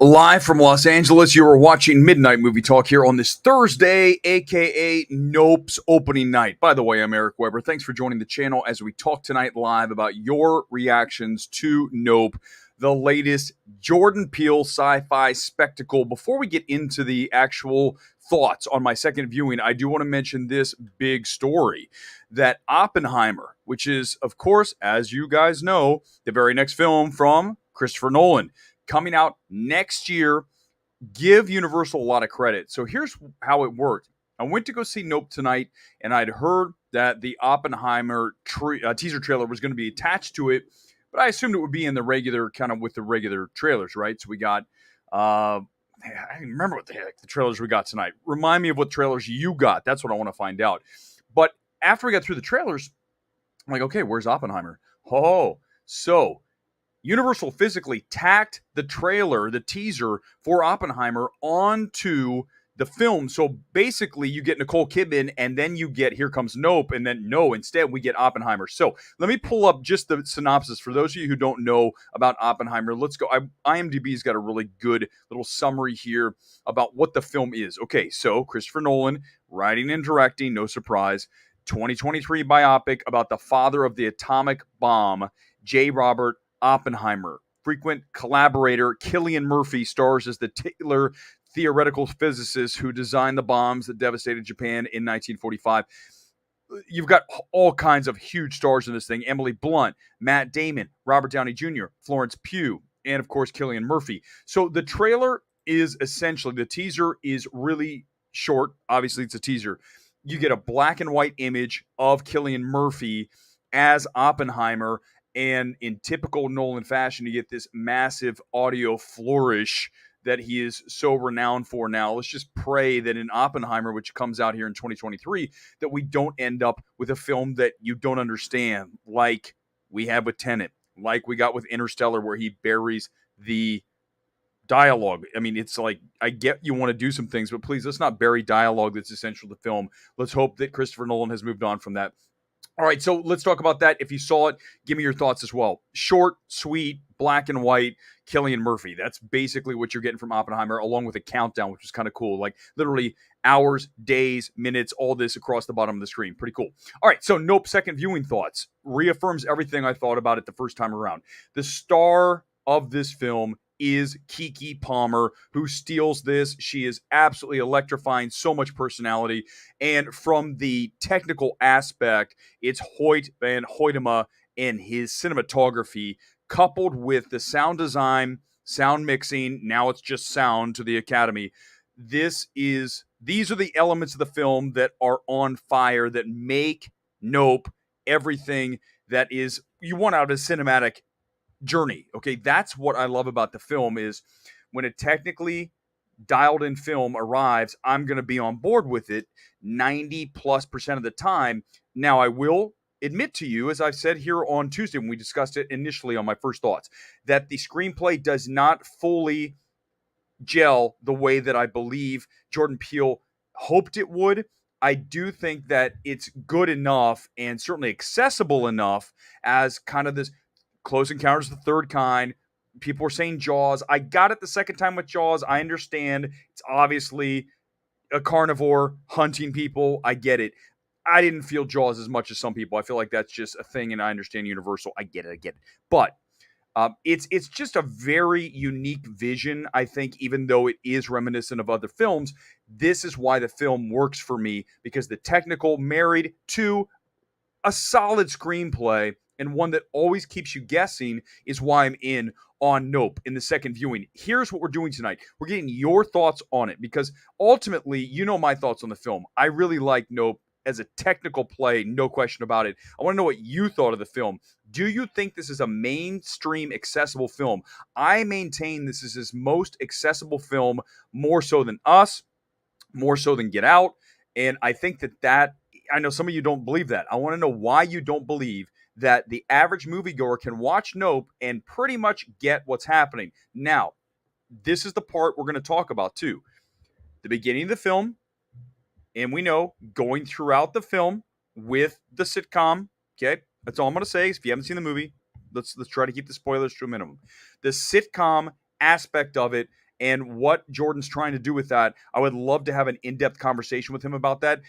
Live from Los Angeles, you are watching Midnight Movie Talk here on this Thursday, aka Nope's opening night. By the way, I'm Eric Weber. Thanks for joining the channel as we talk tonight live about your reactions to Nope, the latest Jordan Peele sci-fi spectacle. Before we get into the actual thoughts on my second viewing, I do want to mention this big story that Oppenheimer, which is, of course, as you guys know, the very next film from Christopher Nolan, coming out next year. Give Universal a lot of credit. So here's how it worked. I went to go see Nope tonight, and I'd heard that the Oppenheimer teaser trailer was going to be attached to it, but I assumed it would be in the regular, kind of with the regular trailers, right? So we got, I don't remember what the heck the trailers we got tonight. Remind me of what trailers you got. That's what I want to find out. But after we got through the trailers, I'm like, okay, where's Oppenheimer? So Universal physically tacked the trailer, the teaser for Oppenheimer onto the film. So basically you get Nicole Kidman and then you get Here Comes Nope, and then instead we get Oppenheimer. So let me pull up just the synopsis for those of you who don't know about Oppenheimer. Let's go. IMDb's got a really good little summary here about what the film is. Okay, so Christopher Nolan writing and directing, no surprise, 2023 biopic about the father of the atomic bomb, J. Robert Oppenheimer. Frequent collaborator Cillian Murphy stars as the titular theoretical physicist who designed the bombs that devastated Japan in 1945. You've got all kinds of huge stars in this thing. Emily Blunt, Matt Damon, Robert Downey Jr., Florence Pugh, and of course Cillian Murphy. So the trailer is essentially, the teaser is really short. Obviously it's a teaser. You get a black and white image of Cillian Murphy as Oppenheimer, and in typical Nolan fashion, you get this massive audio flourish that he is so renowned for now. Let's just pray that in Oppenheimer, which comes out here in 2023, that we don't end up with a film that you don't understand, like we have with Tenet, like we got with Interstellar, where he buries the dialogue. I mean, it's like, I get you want to do some things, but please, let's not bury dialogue that's essential to film. Let's hope that Christopher Nolan has moved on from that. All right, so let's talk about that. If you saw it, give me your thoughts as well. Short, sweet, black and white, Cillian Murphy. That's basically what you're getting from Oppenheimer, along with a countdown, which is kind of cool. Like literally hours, days, minutes, all this across the bottom of the screen. Pretty cool. All right, so Nope, second viewing thoughts. Reaffirms everything I thought about it the first time around. The star of this film is Keke Palmer, who steals this. She is absolutely electrifying, so much personality. And from the technical aspect, it's Hoyt van Hoytema and his cinematography, coupled with the sound design, sound mixing. Now it's just sound to the Academy. These are the elements of the film that are on fire, that make Nope everything that is you want out of a cinematic journey. Okay, that's what I love about the film, is when a technically dialed in film arrives, I'm going to be on board with it 90+% of the time. Now, I will admit to you, as I've said here on Tuesday when we discussed it initially on my first thoughts, that the screenplay does not fully gel the way that I believe Jordan Peele hoped it would. I do think that it's good enough and certainly accessible enough as kind of this Close Encounters of the Third Kind. People were saying Jaws. I got it the second time with Jaws. I understand. It's obviously a carnivore hunting people. I get it. I didn't feel Jaws as much as some people. I feel like that's just a thing, and I understand Universal. I get it. But it's just a very unique vision, I think, even though it is reminiscent of other films. This is why the film works for me, because the technical married to a solid screenplay and one that always keeps you guessing is why I'm in on Nope in the second viewing. Here's what we're doing tonight. We're getting your thoughts on it, because ultimately, you know my thoughts on the film. I really like Nope as a technical play, no question about it. I want to know what you thought of the film. Do you think this is a mainstream accessible film? I maintain this is his most accessible film, more so than Us, more so than Get Out. And I think that I know some of you don't believe that. I want to know why you don't believe that the average moviegoer can watch Nope and pretty much get what's happening. Now, this is the part we're going to talk about too. The beginning of the film, and we know going throughout the film with the sitcom. Okay, that's all I'm going to say. If you haven't seen the movie, let's try to keep the spoilers to a minimum. The sitcom aspect of it, And what Jordan's trying to do with that, I would love to have an in-depth conversation with him about that.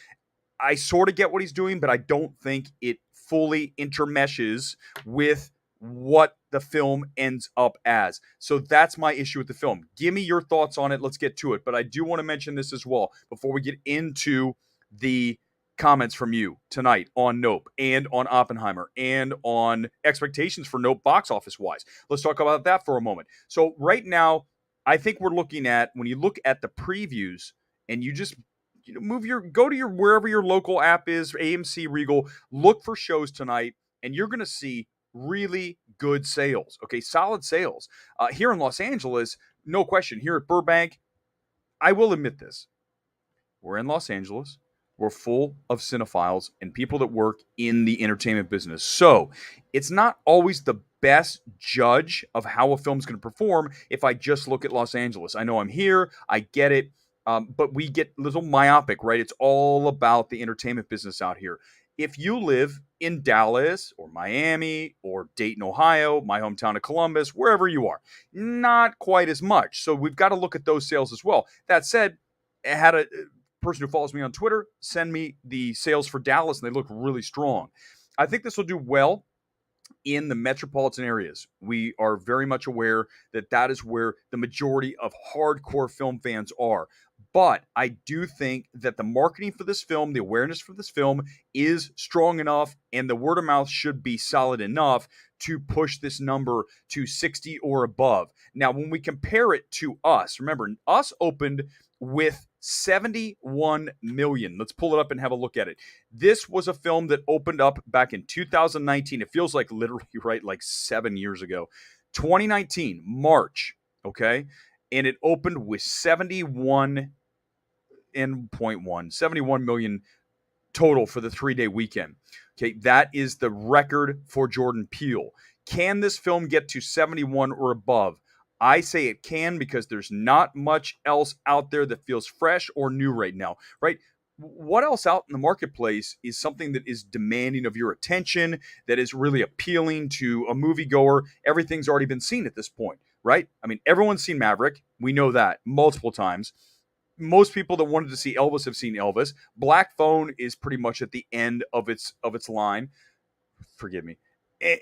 I sort of get what he's doing, but I don't think it fully intermeshes with what the film ends up as. So that's my issue with the film. Give me your thoughts on it. Let's get to it. But I do want to mention this as well before we get into the comments from you tonight on Nope and on Oppenheimer and on expectations for Nope box office wise. Let's talk about that for a moment. So right now, I think we're looking at, when you look at the previews and you just go to your wherever your local app is, AMC, Regal, look for shows tonight, and you're going to see really good sales. Okay, solid sales here in Los Angeles, no question. Here at Burbank, I will admit this: we're in Los Angeles. We're full of cinephiles and people that work in the entertainment business. So it's not always the best judge of how a film's going to perform if I just look at Los Angeles. I know I'm here. I get it. But we get a little myopic, right? It's all about the entertainment business out here. If you live in Dallas or Miami or Dayton, Ohio, my hometown of Columbus, wherever you are, not quite as much. So we've got to look at those sales as well. That said, I had a person who follows me on Twitter send me the sales for Dallas, and they look really strong. I think this will do well in the metropolitan areas. We are very much aware that that is where the majority of hardcore film fans are. But I do think that the marketing for this film, the awareness for this film is strong enough, and the word of mouth should be solid enough to push this number to 60 or above. Now, when we compare it to Us, remember, Us opened with 71 million. Let's pull it up and have a look at it. This was a film that opened up back in 2019. It feels like literally, right, like 7 years ago. 2019, March, okay? And it opened with 71 million total for the 3-day weekend. Okay, that is the record for Jordan Peele. Can this film get to 71 or above? I say it can, because there's not much else out there that feels fresh or new right now, right? What else out in the marketplace is something that is demanding of your attention, that is really appealing to a moviegoer? Everything's already been seen at this point, right? I mean, everyone's seen Maverick. We know that multiple times. Most people that wanted to see Elvis have seen Elvis. Black Phone is pretty much at the end of its line. Forgive me.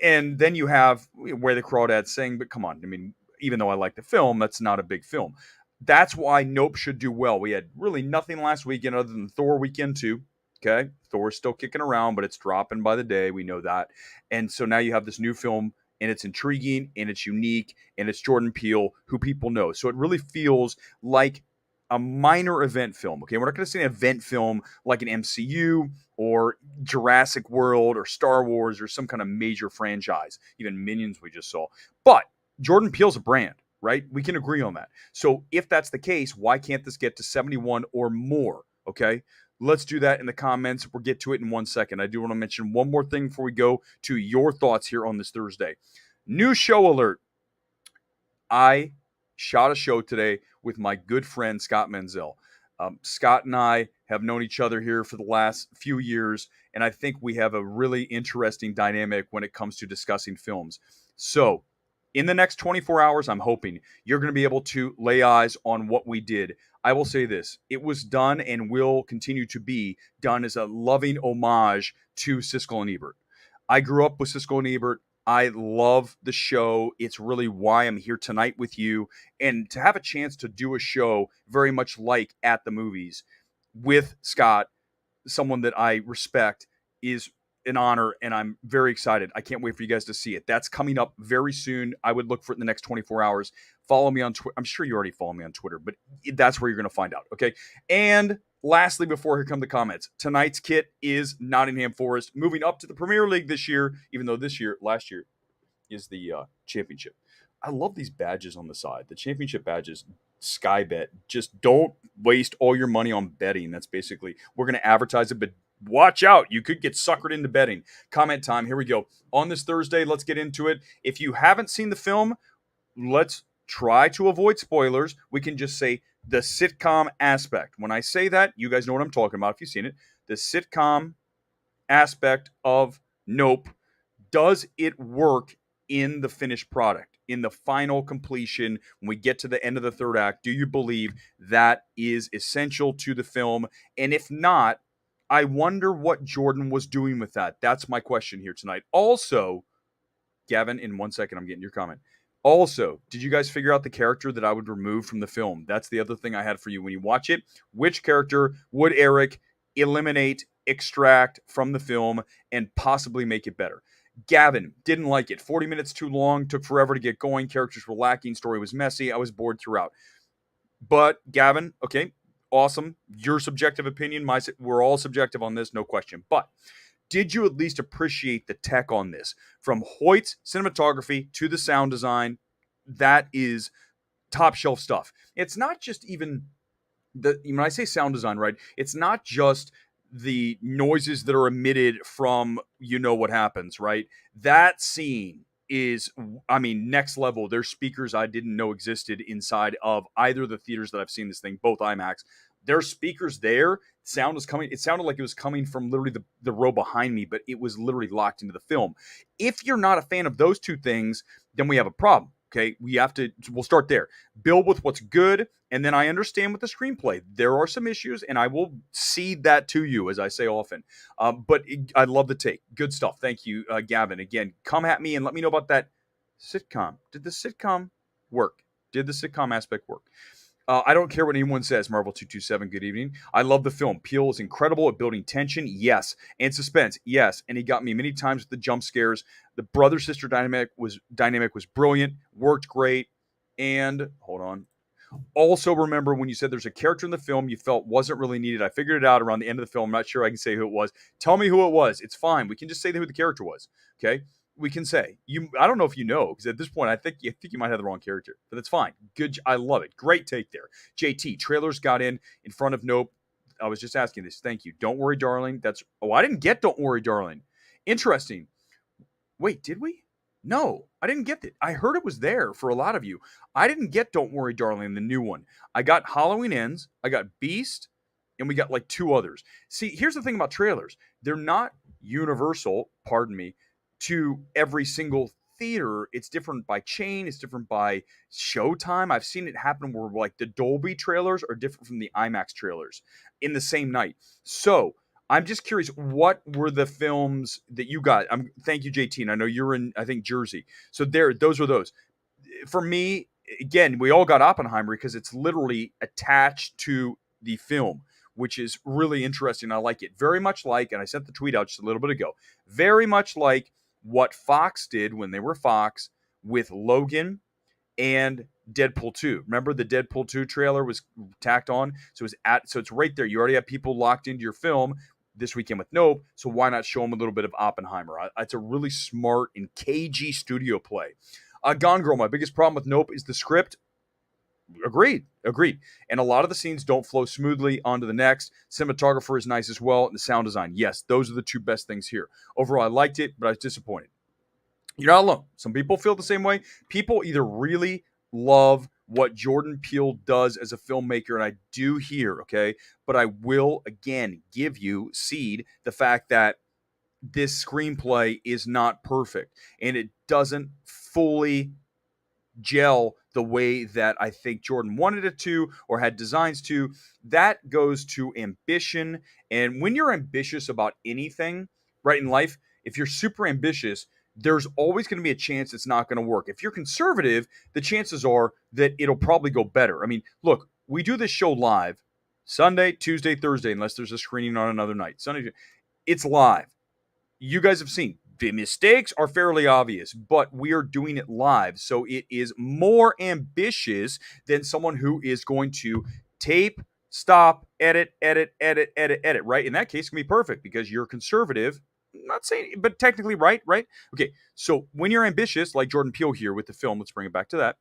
And then you have Where the Crawdads Sing, but come on, I mean, even though I like the film, that's not a big film. That's why Nope should do well. We had really nothing last weekend other than Thor weekend 2. Okay, Thor's still kicking around, but it's dropping by the day. We know that. And so now you have this new film, and it's intriguing, and it's unique, and it's Jordan Peele, who people know. So it really feels like a minor event film. Okay, we're not going to see an event film like an MCU or Jurassic World or Star Wars or some kind of major franchise, even Minions we just saw. But Jordan Peele's a brand, right? We can agree on that. So if that's the case, why can't this get to 71 or more? Okay, let's do that in the comments. We'll get to it in 1 second. I do want to mention one more thing before we go to your thoughts here on this Thursday. New show alert. I shot a show today with my good friend Scott Menzel. Scott and I have known each other here for the last few years, and I think we have a really interesting dynamic when it comes to discussing films. So in the next 24 hours, I'm hoping you're going to be able to lay eyes on what we did. I will say this: it was done and will continue to be done as a loving homage to Siskel and Ebert. I grew up with Siskel and Ebert. I love the show. It's really why I'm here tonight with you. And to have a chance to do a show very much like At the Movies with Scott, someone that I respect, is an honor, and I'm very excited. I can't wait for you guys to see it. That's coming up very soon. I would look for it in the next 24 hours. Follow me on Twitter. I'm sure you already follow me on Twitter, but that's where you're going to find out, okay? And lastly, before here come the comments, tonight's kit is Nottingham Forest moving up to the Premier League this year, even though last year is the championship. I love these badges on the side. The championship badges, Sky Bet. Just don't waste all your money on betting. That's basically, we're going to advertise it, but watch out. You could get suckered into betting. Comment time. Here we go. On this Thursday, let's get into it. If you haven't seen the film, let's try to avoid spoilers. We can just say the sitcom aspect. When I say that, you guys know what I'm talking about if you've seen it. The sitcom aspect of Nope. Does it work in the finished product? in the final completion, when we get to the end of the third act, do you believe that is essential to the film? And if not, I wonder what Jordan was doing with that. That's my question here tonight. Also, Gavin, in 1 second, I'm getting your comment. Also, did you guys figure out the character that I would remove from the film? That's the other thing I had for you. When you watch it, which character would Eric eliminate, extract from the film, and possibly make it better? Gavin, didn't like it. 40 minutes too long, took forever to get going. Characters were lacking, story was messy. I was bored throughout. But Gavin, okay, awesome. Your subjective opinion, we're all subjective on this, no question. But did you at least appreciate the tech on this? From Hoyt's cinematography to the sound design, that is top shelf stuff. It's not just even when I say sound design, right? It's not just the noises that are emitted from what happens, right? That scene is, I mean, next level. There's speakers I didn't know existed inside of either of the theaters that I've seen this thing, both IMAX. There's speakers there. Sound was coming. It sounded like it was coming from literally the row behind me, but it was literally locked into the film. If you're not a fan of those two things, then we have a problem. Okay, we'll start there. Build with what's good, and then I understand with the screenplay. There are some issues, and I will cede that to you, as I say often. But I love the take. Good stuff. Thank you, Gavin. Again, come at me and let me know about that sitcom. Did the sitcom work? Did the sitcom aspect work? I don't care what anyone says, Marvel227, good evening. I love the film. Peele is incredible at building tension, yes. And suspense, yes. And he got me many times with the jump scares. The brother-sister dynamic was brilliant, worked great. And, hold on. Also remember when you said there's a character in the film you felt wasn't really needed. I figured it out around the end of the film. I'm not sure I can say who it was. Tell me who it was. It's fine. We can just say who the character was, okay? We can say I don't know if you know, because at this point I think you might have the wrong character, but it's fine. Good, I love it. Great take there. JT, trailers got in front of Nope. I was just asking this. Thank you. Don't Worry Darling. I didn't get Don't Worry Darling. Interesting. Wait, did we? No, I didn't get it. I heard it was there for a lot of you. I didn't get Don't Worry Darling, the new one. I got Halloween Ends, I got Beast, and we got like two others. See, here's the thing about trailers. They're not universal, pardon me, to every single theater. It's different by chain. It's different by showtime. I've seen it happen where like the Dolby trailers are different from the IMAX trailers in the same night. So I'm just curious, what were the films that you got? Thank you, JT. And I know you're in, I think, Jersey. So those were those. For me, again, we all got Oppenheimer because it's literally attached to the film, which is really interesting. I like it. Very much like, and I sent the tweet out just a little bit ago, very much like what Fox did when they were Fox with Logan and Deadpool 2. Remember the Deadpool 2 trailer was tacked on? So it's right there. You already have people locked into your film this weekend with Nope, so why not show them a little bit of Oppenheimer? It's a really smart and cagey studio play. Gone Girl, my biggest problem with Nope is the script. Agreed. And a lot of the scenes don't flow smoothly onto the next. Cinematographer is nice as well. And the sound design, yes, those are the two best things here. Overall, I liked it, but I was disappointed. You're not alone. Some people feel the same way. People either really love what Jordan Peele does as a filmmaker, and I do here, okay? But I will, again, cede the fact that this screenplay is not perfect, and it doesn't fully gel the way that I think Jordan wanted it to or had designs to. That goes to ambition. And when you're ambitious about anything, right, in life, if you're super ambitious, there's always going to be a chance it's not going to work. If you're conservative, the chances are that it'll probably go better. I mean, look, we do this show live Sunday, Tuesday, Thursday, unless there's a screening on another night. Sunday, it's live. You guys have seen the mistakes are fairly obvious, but we are doing it live. So it is more ambitious than someone who is going to tape, stop, edit, right? In that case, it can be perfect because you're conservative. I'm not saying, but technically right? Okay, so when you're ambitious, like Jordan Peele here with the film, let's bring it back to that,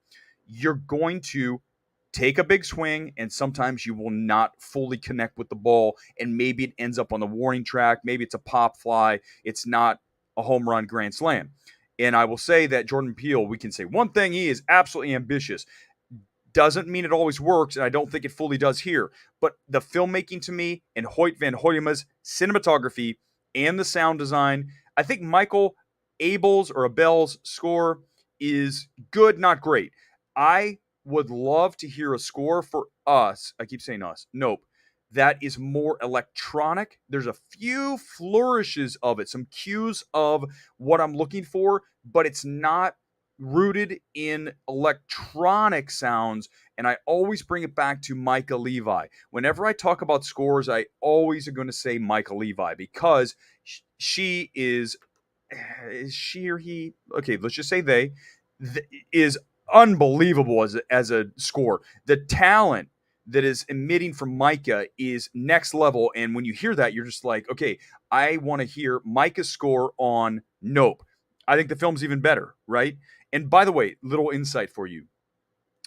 you're going to take a big swing, and sometimes you will not fully connect with the ball, and maybe it ends up on the warning track. Maybe it's a pop fly. It's not a home run grand slam. And I will say that Jordan Peele, we can say one thing, he is absolutely ambitious. Doesn't mean it always works, and I don't think it fully does here. But the filmmaking to me, and Hoyt van Hoytema's cinematography and the sound design, I think Michael Abel's score is good, not great. I would love to hear a score for us. I keep saying us. Nope. That is more electronic. There's a few flourishes of it, some cues of what I'm looking for, but it's not rooted in electronic sounds. And I always bring it back to Micah Levi. Whenever I talk about scores, I always am going to say Micah Levi because she is she or he? Okay, let's just say they is unbelievable as a score. The talent that is emitting from Micah is next level. And when you hear that, you're just like, okay, I want to hear Micah's score on Nope. I think the film's even better, right? And by the way, little insight for you.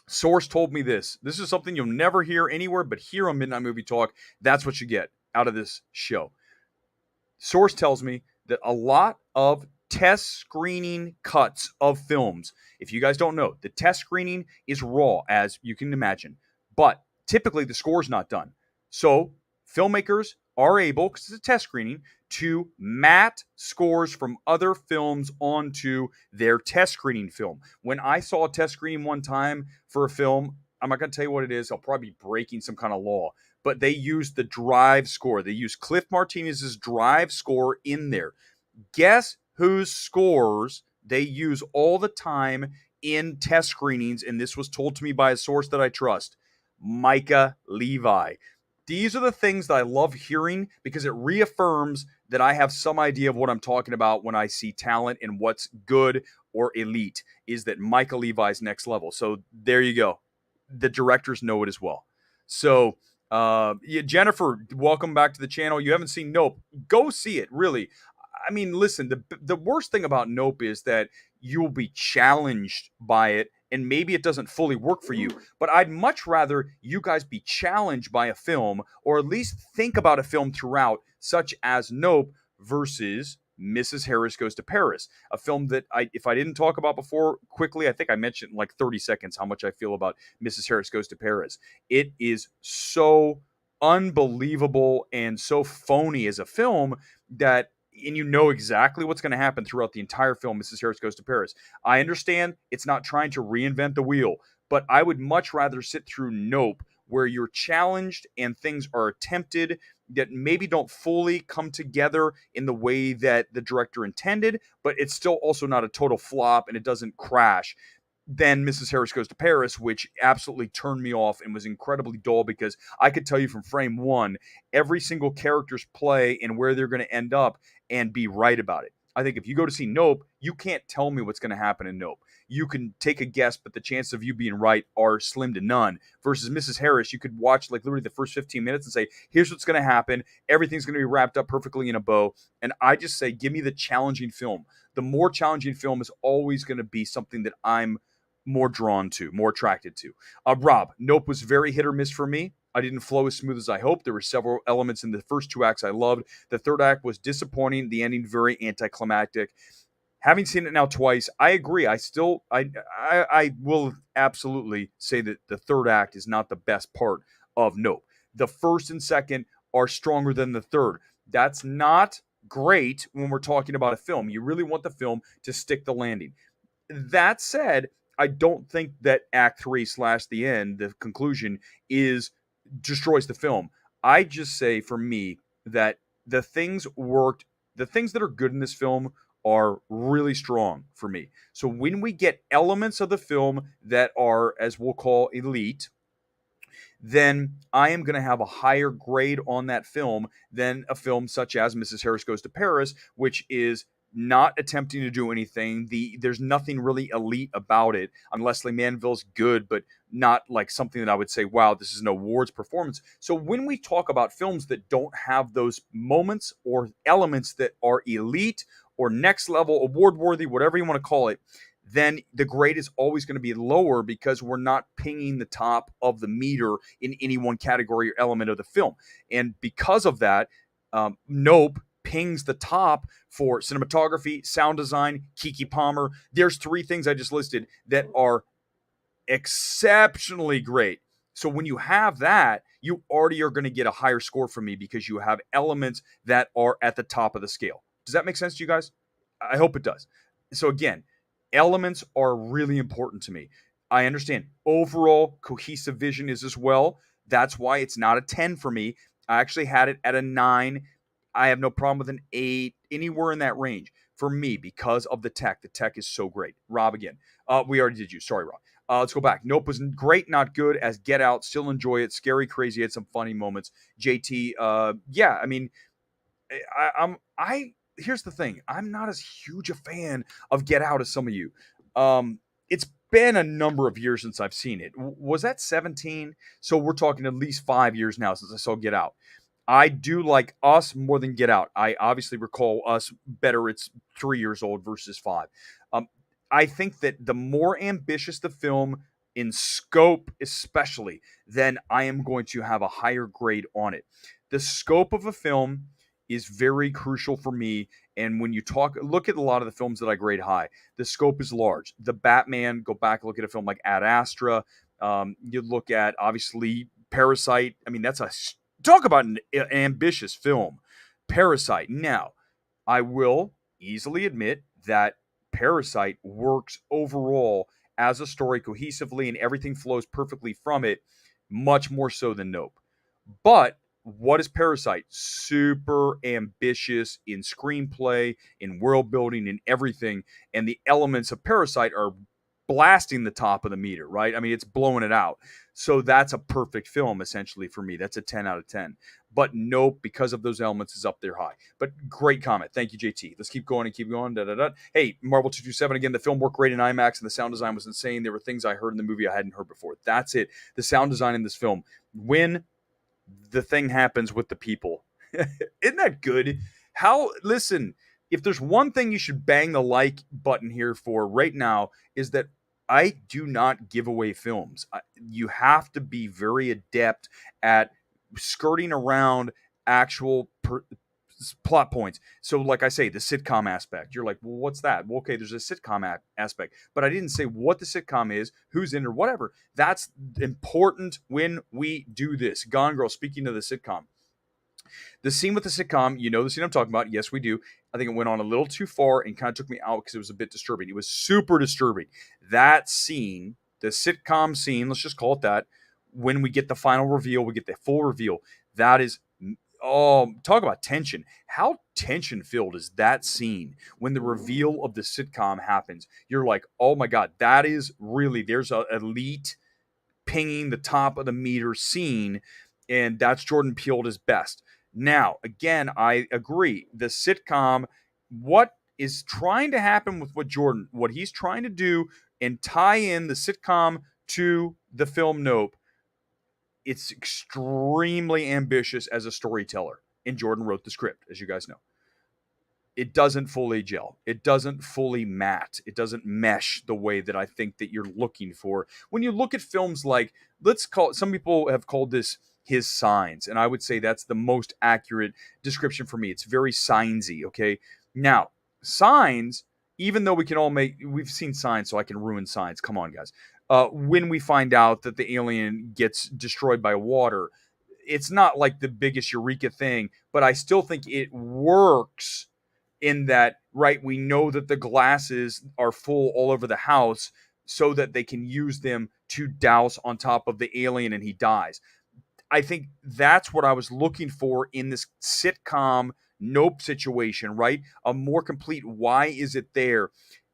Source told me this. This is something you'll never hear anywhere but here on Midnight Movie Talk. That's what you get out of this show. Source tells me that a lot of test screening cuts of films, if you guys don't know, the test screening is raw, as you can imagine, but typically the score's not done. So filmmakers are able, because it's a test screening, to mat scores from other films onto their test screening film. When I saw a test screening one time for a film, I'm not going to tell you what it is. I'll probably be breaking some kind of law, but they used the Drive score. They used Cliff Martinez's Drive score in there. Guess whose scores they use all the time in test screenings? And this was told to me by a source that I trust. Micah Levi. These are the things that I love hearing because it reaffirms that I have some idea of what I'm talking about when I see talent and what's good or elite, is that Micah Levi's next level. So there you go. The directors know it as well. So yeah, Jennifer, welcome back to the channel. You haven't seen Nope. Go see it, really. I mean, listen, the worst thing about Nope is that you'll be challenged by it and maybe it doesn't fully work for you. But I'd much rather you guys be challenged by a film or at least think about a film throughout, such as Nope versus Mrs. Harris Goes to Paris, a film that if I didn't talk about before quickly, I think I mentioned in like 30 seconds how much I feel about Mrs. Harris Goes to Paris. It is so unbelievable and so phony as a film that, and you know exactly what's going to happen throughout the entire film, Mrs. Harris Goes to Paris. I understand it's not trying to reinvent the wheel, but I would much rather sit through Nope, where you're challenged and things are attempted that maybe don't fully come together in the way that the director intended, but it's still also not a total flop and it doesn't crash, than Mrs. Harris Goes to Paris, which absolutely turned me off and was incredibly dull because I could tell you from frame one every single character's play and where they're going to end up and be right about it. I think if you go to see Nope, you can't tell me what's going to happen in Nope. You can take a guess, but the chances of you being right are slim to none. Versus Mrs. Harris, you could watch like literally the first 15 minutes and say, here's what's going to happen. Everything's going to be wrapped up perfectly in a bow. And I just say, give me the challenging film. The more challenging film is always going to be something that I'm more drawn to, more attracted to. Rob, Nope was very hit or miss for me. I didn't flow as smooth as I hoped. There were several elements in the first two acts I loved. The third act was disappointing. The ending very anticlimactic. Having seen it now twice, I agree. I will absolutely say that the third act is not the best part of Nope. The first and second are stronger than the third. That's not great when we're talking about a film. You really want the film to stick the landing. That said, I don't think that Act 3 / the end, the conclusion, destroys the film. I just say for me that the things worked, the things that are good in this film are really strong for me. So when we get elements of the film that are, as we'll call, elite, then I am going to have a higher grade on that film than a film such as Mrs. Harris Goes to Paris, which is not attempting to do anything. There's nothing really elite about it, unless Leslie Manville's good, but not like something that I would say, wow, this is an awards performance. So when we talk about films that don't have those moments or elements that are elite or next level, award worthy, whatever you want to call it, then the grade is always going to be lower because we're not pinging the top of the meter in any one category or element of the film. And because of that, Nope pings the top for cinematography, sound design, Keke Palmer. There's three things I just listed that are exceptionally great. So when you have that, you already are going to get a higher score from me because you have elements that are at the top of the scale. Does that make sense to you guys? I hope it does. So again, Elements are really important to me. I understand overall cohesive vision is as well. That's why it's not a 10 for me. I actually had it at a 9. I have no problem with an 8, anywhere in that range for me because of the tech. The tech is so great. Rob again. We already did you. Sorry, Rob. Let's go back. Nope was great, not good. As Get Out, still enjoy it. Scary, crazy, had some funny moments. JT, yeah, I mean, I here's the thing. I'm not as huge a fan of Get Out as some of you. It's been a number of years since I've seen it. Was that 17? So we're talking at least 5 years now since I saw Get Out. I do like Us more than Get Out. I obviously recall Us better. It's 3 years old versus 5. Um, I think that the more ambitious the film in scope, especially, then I am going to have a higher grade on it. The scope of a film is very crucial for me. And when you look at a lot of the films that I grade high, the scope is large. The Batman, go back, look at a film like Ad Astra. You look at, obviously, Parasite. I mean, talk about an ambitious film. Parasite. Now, I will easily admit that Parasite works overall as a story cohesively and everything flows perfectly from it, much more so than Nope. But what is Parasite? Super ambitious in screenplay, in world building, in everything. And the elements of Parasite are blasting the top of the meter, right? I mean, it's blowing it out. So that's a perfect film, essentially, for me. That's a 10 out of 10. But Nope, because of those elements, is up there high. But great comment. Thank you, JT. Let's keep going and keep going. Da, da, da. Hey, Marvel227, again, the film worked great in IMAX and the sound design was insane. There were things I heard in the movie I hadn't heard before. That's it. The sound design in this film. When the thing happens with the people. Isn't that good? Listen, if there's one thing you should bang the like button here for right now is that I do not give away films. You have to be very adept at skirting around actual plot points. So, like I say, the sitcom aspect. You're like, well, what's that? Well, okay, there's a sitcom aspect, but I didn't say what the sitcom is, who's in, or whatever. That's important when we do this. Gone Girl. Speaking of the sitcom, the scene with the sitcom, you know the scene I'm talking about. Yes, we do. I think it went on a little too far and kind of took me out because it was a bit disturbing. It was super disturbing. That scene, the sitcom scene, let's just call it that. When we get the final reveal, we get the full reveal. That is, oh, talk about tension. How tension filled is that scene when the reveal of the sitcom happens? You're like, oh my God, that is really, there's a elite pinging the top of the meter scene, and that's Jordan Peele at his best. Now, again, I agree. The sitcom, what is trying to happen with what he's trying to do and tie in the sitcom to the film Nope, it's extremely ambitious as a storyteller. And Jordan wrote the script, as you guys know. It doesn't fully gel. It doesn't fully mat. It doesn't mesh the way that I think that you're looking for. When you look at films like, some people have called this his Signs, and I would say that's the most accurate description for me. It's very signsy, okay? Now, Signs, even though we've seen Signs, so I can ruin Signs. Come on, guys. When we find out that the alien gets destroyed by water, it's not like the biggest eureka thing, but I still think it works in that, right, we know that the glasses are full all over the house so that they can use them to douse on top of the alien and he dies. I think that's what I was looking for in this sitcom Nope situation, right? A more complete why is it there?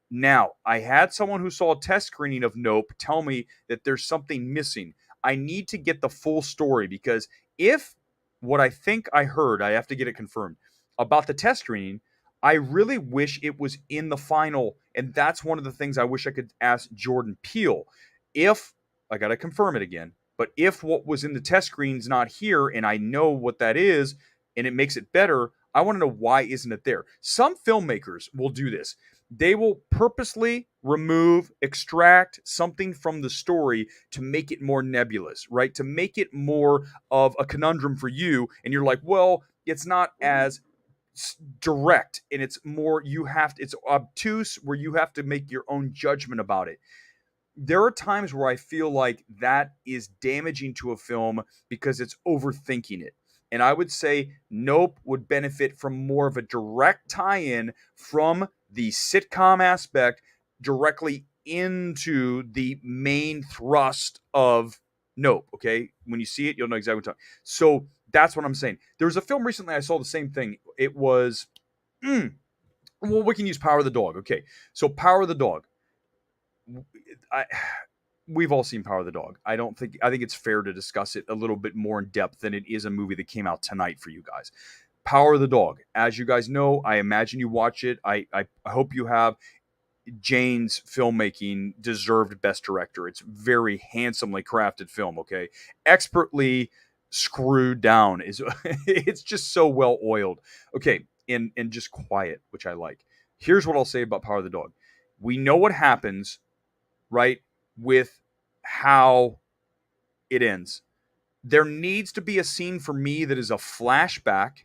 Now, I had someone who saw a test screening of Nope tell me that there's something missing. I need to get the full story because if what I think I heard, I have to get it confirmed about the test screening, I really wish it was in the final. And that's one of the things I wish I could ask Jordan Peele. If, I got to confirm it again, but if what was in the test screen is not here and I know what that is and it makes it better, I want to know why isn't it there. Some filmmakers will do this. They will purposely extract something from the story to make it more nebulous, right? To make it more of a conundrum for you. And you're like, well, it's not as direct and it's more, it's obtuse where you have to make your own judgment about it. There are times where I feel like that is damaging to a film because it's overthinking it. And I would say Nope would benefit from more of a direct tie-in from the sitcom aspect directly into the main thrust of Nope. Okay, when you see it, you'll know exactly what I'm talking. So that's what I'm saying. There was a film recently I saw the same thing. It was, well, we can use Power of the Dog. Okay, so Power of the Dog. I, we've all seen Power of the Dog. I think it's fair to discuss it a little bit more in depth than it is a movie that came out tonight for you guys. Power of the Dog. As you guys know, I imagine you watch it. I hope you have. Jane's filmmaking deserved Best Director. It's very handsomely crafted film, okay? Expertly screwed down. It's just so well oiled. Okay, and just quiet, which I like. Here's what I'll say about Power of the Dog. We know what happens, right, with how it ends. There needs to be a scene for me that is a flashback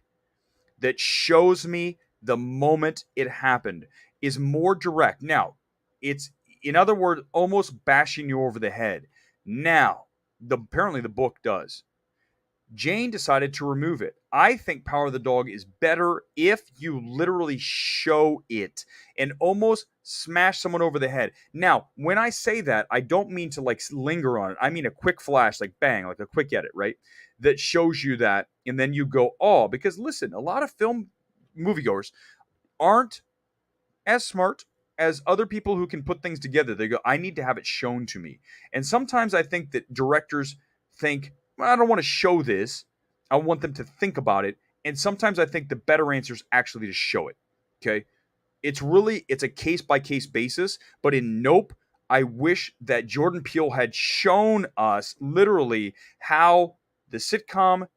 that shows me the moment it happened, is more direct. Now, it's, in other words, almost bashing you over the head. Now, apparently the book does. Jane decided to remove it. I think Power of the Dog is better if you literally show it and almost smash someone over the head. Now, when I say that, I don't mean to like linger on it. I mean a quick flash, like bang, like a quick edit, right? That shows you that, and then you go, oh, because listen, a lot of film moviegoers aren't as smart as other people who can put things together. They go, I need to have it shown to me. And sometimes I think that directors think, well, I don't want to show this. I want them to think about it. And sometimes I think the better answer is actually to show it. Okay. It's a case by case basis. But in Nope, I wish that Jordan Peele had shown us literally how the sitcom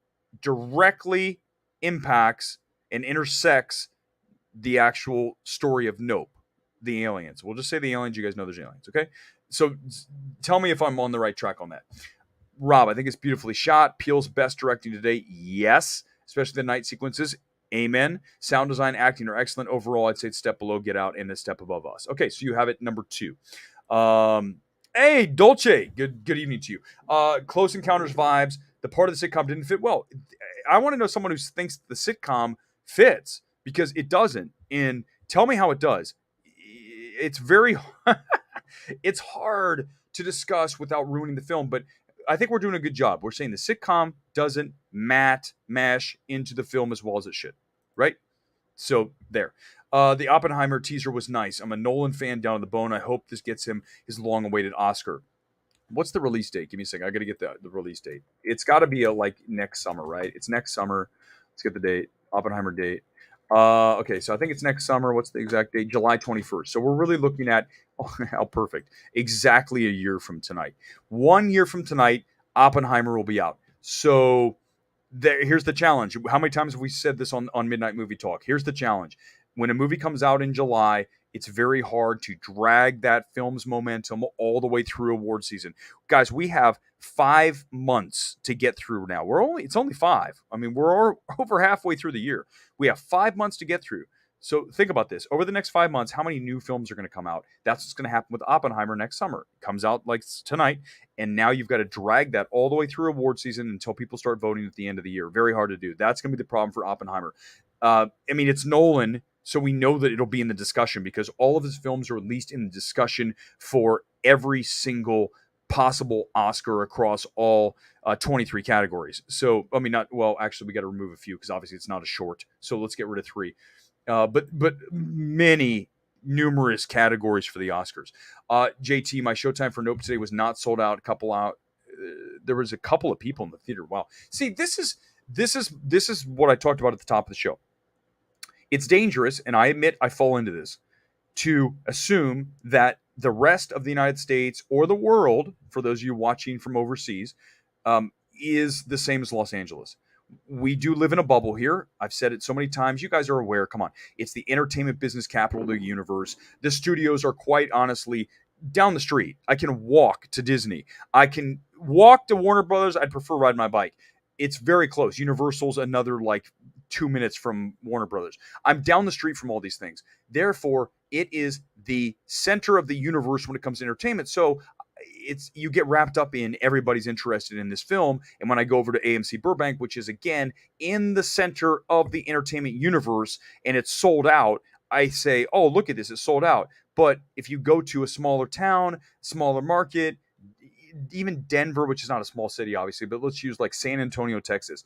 directly impacts and intersects the actual story of Nope, the aliens. We'll just say the aliens. You guys know there's aliens, okay? So tell me if I'm on the right track on that. Rob, I think it's beautifully shot. Peele's best directing today, yes, especially the night sequences. Amen. Sound design, acting are excellent. Overall, I'd say it's step below Get Out and a step above Us. Okay, so you have it number 2. Hey, Dolce. Good evening to you. Close Encounters vibes. The part of the sitcom didn't fit well. I want to know someone who thinks the sitcom fits, because it doesn't. And tell me how it does. It's very it's hard to discuss without ruining the film, but I think we're doing a good job. We're saying the sitcom doesn't mash into the film as well as it should, right? So there. The Oppenheimer teaser was nice. I'm a Nolan fan down to the bone. I hope this gets him his long-awaited Oscar. What's the release date? Give me a second. I got to get the release date. It's got to be like next summer, right? It's next summer. Let's get the date. Oppenheimer date. Okay, so I think it's next summer. What's the exact date? July 21st. So we're really looking at, oh, how perfect, exactly a year from tonight. 1 year from tonight, Oppenheimer will be out. So here's the challenge. How many times have we said this on Midnight Movie Talk? Here's the challenge. When a movie comes out in July, it's very hard to drag that film's momentum all the way through award season. Guys, we have 5 months to get through now. It's only 5. I mean, we're over halfway through the year. We have 5 months to get through. So think about this. Over the next 5 months, how many new films are going to come out? That's what's going to happen with Oppenheimer next summer. It comes out like tonight, and now you've got to drag that all the way through award season until people start voting at the end of the year. Very hard to do. That's going to be the problem for Oppenheimer. I mean, it's Nolan, so we know that it'll be in the discussion because all of his films are at least in the discussion for every single possible Oscar across all 23 categories. So, I mean, actually, we got to remove a few because obviously it's not a short. So let's get rid of 3. But many numerous categories for the Oscars. JT, my showtime for Nope today was not sold out. There was a couple of people in the theater. Wow. See, this is what I talked about at the top of the show. It's dangerous, and I admit I fall into this, to assume that the rest of the United States or the world, for those of you watching from overseas, is the same as Los Angeles. We do live in a bubble here. I've said it so many times. You guys are aware. Come on. It's the entertainment business capital of the universe. The studios are quite honestly down the street. I can walk to Disney. I can walk to Warner Brothers. I'd prefer riding my bike. It's very close. Universal's another 2 minutes from Warner Brothers. I'm down the street from all these things. Therefore, it is the center of the universe when it comes to entertainment. So you get wrapped up in everybody's interested in this film. And when I go over to AMC Burbank, which is again in the center of the entertainment universe, and it's sold out, I say, oh, look at this, it's sold out. But if you go to a smaller town, smaller market, even Denver, which is not a small city, obviously, but let's use like San Antonio, Texas.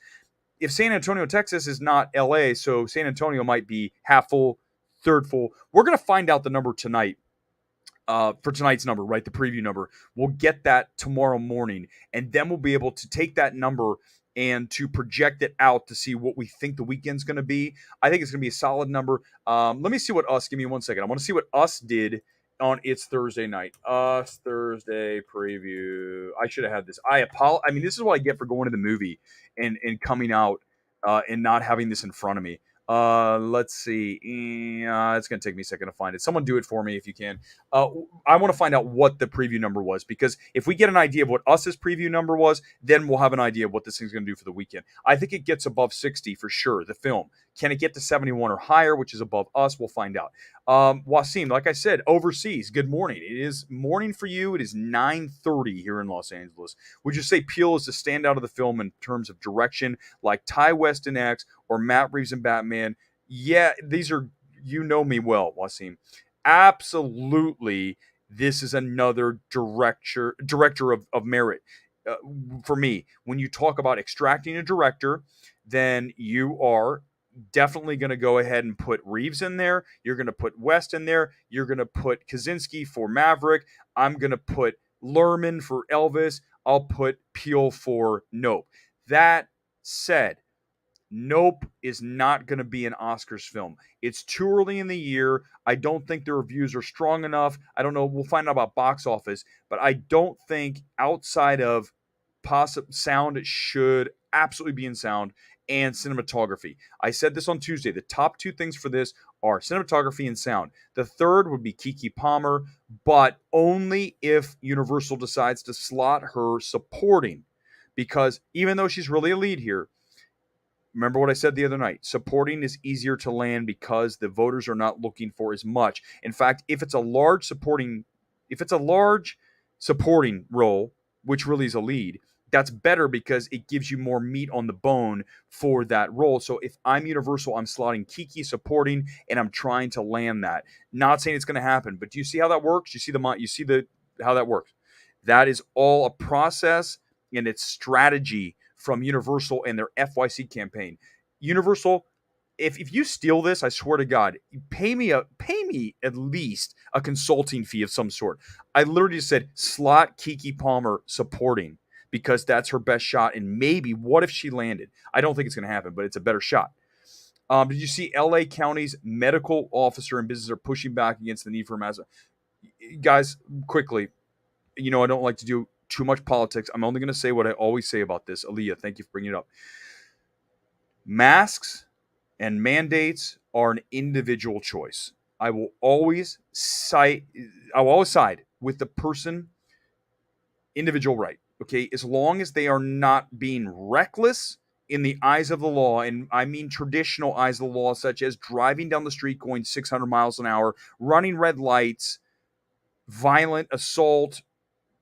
If San Antonio, Texas is not LA, so San Antonio might be half full, third full. We're going to find out the number tonight for tonight's number, right? The preview number. We'll get that tomorrow morning, and then we'll be able to take that number and to project it out to see what we think the weekend's going to be. I think it's going to be a solid number. Let me see what us. Give me 1 second. I want to see what us did on its Thursday night. Us Thursday preview. I should have had this. I mean, this is what I get for going to the movie and coming out and not having this in front of me. Let's see. It's going to take me a second to find it. Someone do it for me if you can. I want to find out what the preview number was, because if we get an idea of what us's preview number was, then we'll have an idea of what this thing's going to do for the weekend. I think it gets above 60 for sure, the film. Can it get to 71 or higher, which is above us? We'll find out. Wasim, like I said, overseas, good morning. It is morning for you. It is 9:30 here in Los Angeles. Would you say Peele is the standout of the film in terms of direction, like Ty West in X or Matt Reeves in Batman? Yeah, these are, you know me well, Wasim. Absolutely, this is another director of merit. For me, when you talk about extracting a director, then you are definitely going to go ahead and put Reeves in there. You're going to put West in there. You're going to put Kaczynski for Maverick. I'm going to put Lerman for Elvis. I'll put Peele for Nope. That said, Nope is not going to be an Oscars film. It's too early in the year. I don't think the reviews are strong enough. I don't know. We'll find out about box office, but I don't think outside of sound, it should absolutely be in sound and cinematography. I said this on Tuesday. The top two things for this are cinematography and sound. The third would be Keke Palmer, but only if Universal decides to slot her supporting, because even though she's really a lead here, remember what I said the other night. Supporting is easier to land because the voters are not looking for as much. In fact, if it's a large supporting role, which really is a lead, that's better because it gives you more meat on the bone for that role. So if I'm Universal, I'm slotting Keke supporting, and I'm trying to land that. Not saying it's going to happen, but do you see how that works? You see how that works. That is all a process, and it's strategy from Universal and their FYC campaign. Universal, if you steal this, I swear to God, pay me at least a consulting fee of some sort. I literally just said slot Keke Palmer supporting because that's her best shot. And maybe what if she landed? I don't think it's going to happen, but it's a better shot. Did you see LA County's medical officer and business are pushing back against the need for masks? Guys, quickly, I don't like to do too much politics. I'm only going to say what I always say about this. Aaliyah, thank you for bringing it up. Masks and mandates are an individual choice. I will always side with the person individual right. Okay, as long as they are not being reckless in the eyes of the law, and I mean traditional eyes of the law, such as driving down the street going 600 miles an hour, running red lights, violent assault,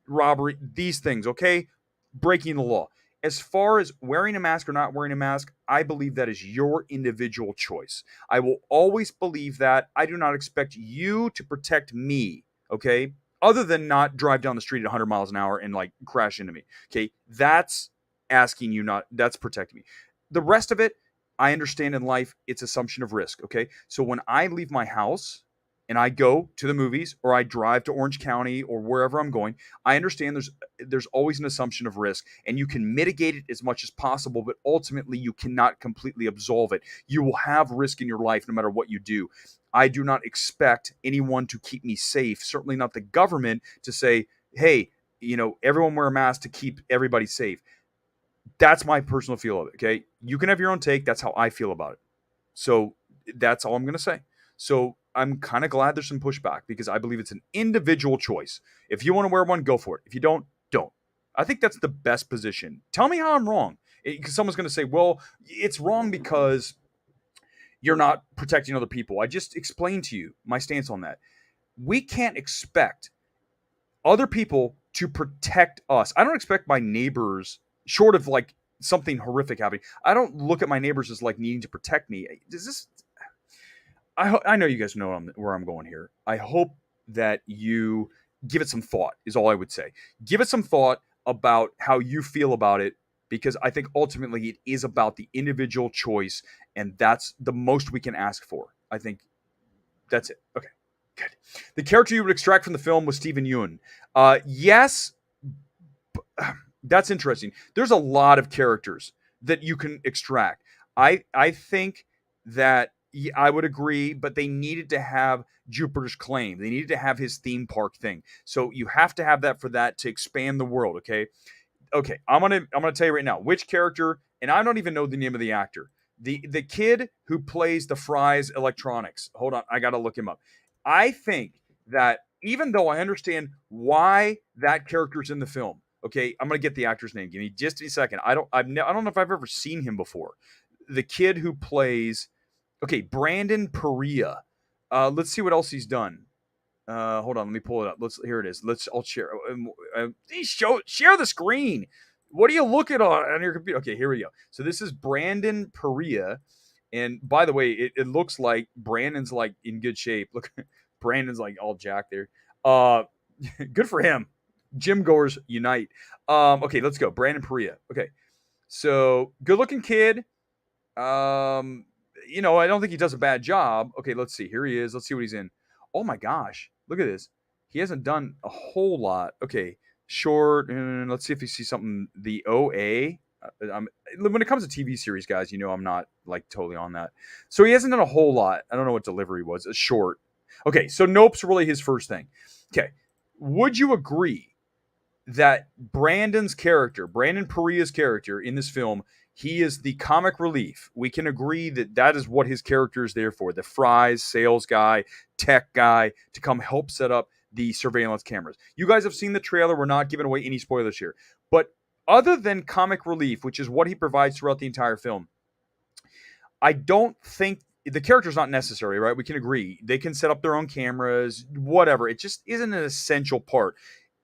robbery, these things, okay? Breaking the law. As far as wearing a mask or not wearing a mask, I believe that is your individual choice. I will always believe that. I do not expect you to protect me, okay? Other than not drive down the street at 100 miles an hour and like crash into me, okay? That's asking you not, that's protecting me. The rest of it, I understand in life, it's assumption of risk, okay? So when I leave my house and I go to the movies or I drive to Orange County or wherever I'm going, I understand there's always an assumption of risk, and you can mitigate it as much as possible, but ultimately you cannot completely absolve it. You will have risk in your life no matter what you do. I do not expect anyone to keep me safe, certainly not the government to say, hey, everyone wear a mask to keep everybody safe. That's my personal feel of it, okay? You can have your own take. That's how I feel about it. So that's all I'm going to say. So I'm kind of glad there's some pushback because I believe it's an individual choice. If you want to wear one, go for it. If you don't, don't. I think that's the best position. Tell me how I'm wrong. Because someone's going to say, well, it's wrong because you're not protecting other people. I just explained to you my stance on that. We can't expect other people to protect us. I don't expect my neighbors, short of like something horrific happening, I don't look at my neighbors as like needing to protect me. I know you guys know where I'm going here. I hope that you give it some thought, is all I would say. Give it some thought about how you feel about it, because I think ultimately it is about the individual choice, and that's the most we can ask for. I think that's it. Okay, good. The character you would extract from the film was Stephen Yeun. Yes, that's interesting. There's a lot of characters that you can extract. I think that I would agree, but they needed to have Jupiter's Claim. They needed to have his theme park thing. So you have to have that for that to expand the world. Okay. I'm gonna tell you right now which character, and I don't even know the name of the actor. The kid who plays the Fry's electronics. Hold on, I gotta look him up. I think that even though I understand why that character's in the film, okay, I'm gonna get the actor's name. Give me just a second. I don't know if I've ever seen him before. The kid who plays, okay, Brandon Perea. Let's see what else he's done. Hold on, let me pull it up. Here it is. I'll share. Share the screen. What are you looking on your computer? Okay, here we go. So this is Brandon Perea, and by the way, it looks like Brandon's like in good shape. Look, Brandon's like all jacked there. Uh, good for him. Gym goers unite. Okay, let's go. Brandon Perea. Okay, so good looking kid. Um, I don't think he does a bad job. Okay, let's see. Here he is. Let's see what he's in. Oh my gosh, look at this. He hasn't done a whole lot. Okay, short. Let's see if you see something. The OA. When it comes to TV series, guys, I'm not like totally on that. So he hasn't done a whole lot. I don't know what delivery was. A short. Okay, so Nope's really his first thing. Okay, would you agree that Brandon Perea's character in this film, he is the comic relief? We can agree that that is what his character is there for. The Fry's sales guy, tech guy, to come help set up the surveillance cameras. You guys have seen the trailer. We're not giving away any spoilers here. But other than comic relief, which is what he provides throughout the entire film, I don't think the character's not necessary, right? We can agree. They can set up their own cameras, whatever. It just isn't an essential part.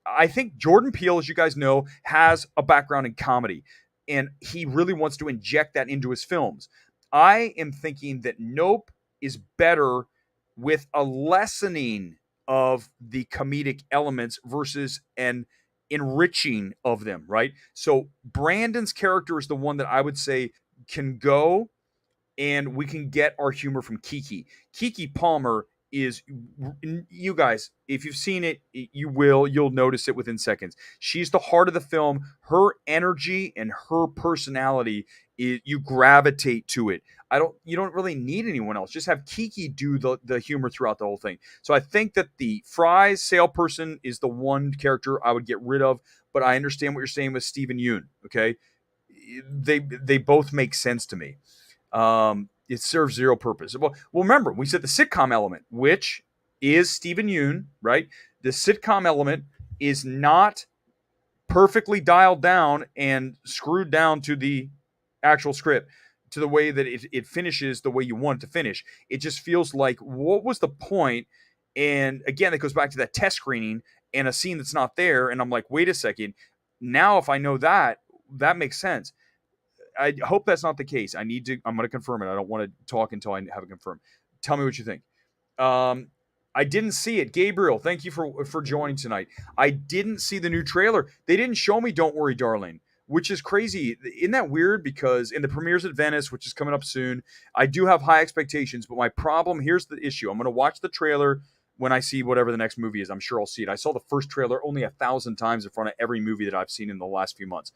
I think Jordan Peele, as you guys know, has a background in comedy, and he really wants to inject that into his films. I am thinking that Nope is better with a lessening of the comedic elements versus an enriching of them, right? So Brandon's character is the one that I would say can go, and we can get our humor from Kiki. Kiki Palmer is, you guys, if you've seen it, you'll notice it within seconds. She's the heart of the film. Her energy and her personality, you gravitate to it. You don't really need anyone else. Just have Kiki do the humor throughout the whole thing. So I think that the Fry's salesperson is the one character I would get rid of, but I understand what you're saying with Stephen Yeun. Okay, they both make sense to me. It serves zero purpose. Well, remember, we said the sitcom element, which is Stephen Yeun, right? The sitcom element is not perfectly dialed down and screwed down to the actual script, to the way that it finishes the way you want it to finish. It just feels like, what was the point? And again, it goes back to that test screening and a scene that's not there. And I'm like, wait a second. Now, if I know that makes sense. I hope that's not the case. I'm going to confirm it. I don't want to talk until I have it confirmed. Tell me what you think. I didn't see it. Gabriel, thank you for joining tonight. I didn't see the new trailer. They didn't show me Don't Worry, Darling, which is crazy. Isn't that weird? Because in the premieres at Venice, which is coming up soon, I do have high expectations. But my problem, here's the issue. I'm going to watch the trailer when I see whatever the next movie is. I'm sure I'll see it. I saw the first trailer only 1,000 times in front of every movie that I've seen in the last few months.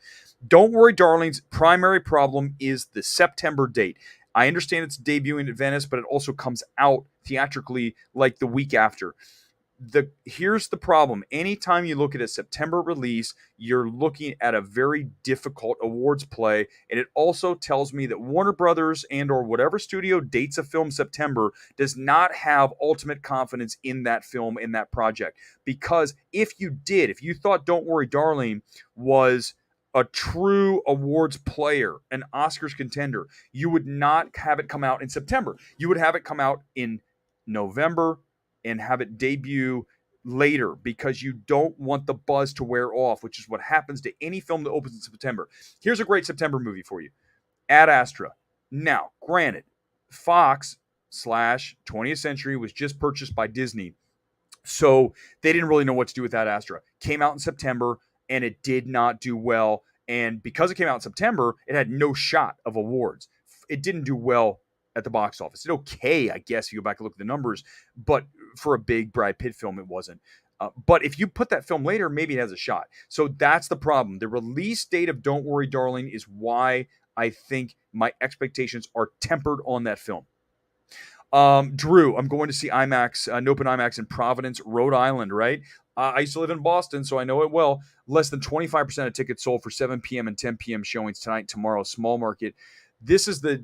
Don't Worry, Darling's primary problem is the September date. I understand it's debuting at Venice, but it also comes out theatrically like the week after. Here's the problem. Anytime you look at a September release, you're looking at a very difficult awards play, and it also tells me that Warner Brothers and or whatever studio dates a film September does not have ultimate confidence in that film, in that project. Because if you thought Don't Worry, Darling was a true awards player, an Oscars contender, you would not have it come out in September. You would have it come out in November and have it debut later, because you don't want the buzz to wear off, which is what happens to any film that opens in September. Here's a great September movie for you. Ad Astra. Now, granted, Fox / 20th Century was just purchased by Disney. So they didn't really know what to do with that Astra. Came out in September and it did not do well. And because it came out in September, it had no shot of awards. It didn't do well at the box office. It did okay, I guess, if you go back and look at the numbers, but for a big Brad Pitt film, it wasn't. But if you put that film later, maybe it has a shot. So that's the problem. The release date of Don't Worry, Darling is why I think my expectations are tempered on that film. Drew, I'm going to see IMAX, Nope and IMAX in Providence, Rhode Island, right? I used to live in Boston, so I know it well. Less than 25% of tickets sold for 7 p.m. and 10 p.m. showings tonight, tomorrow, small market. This is the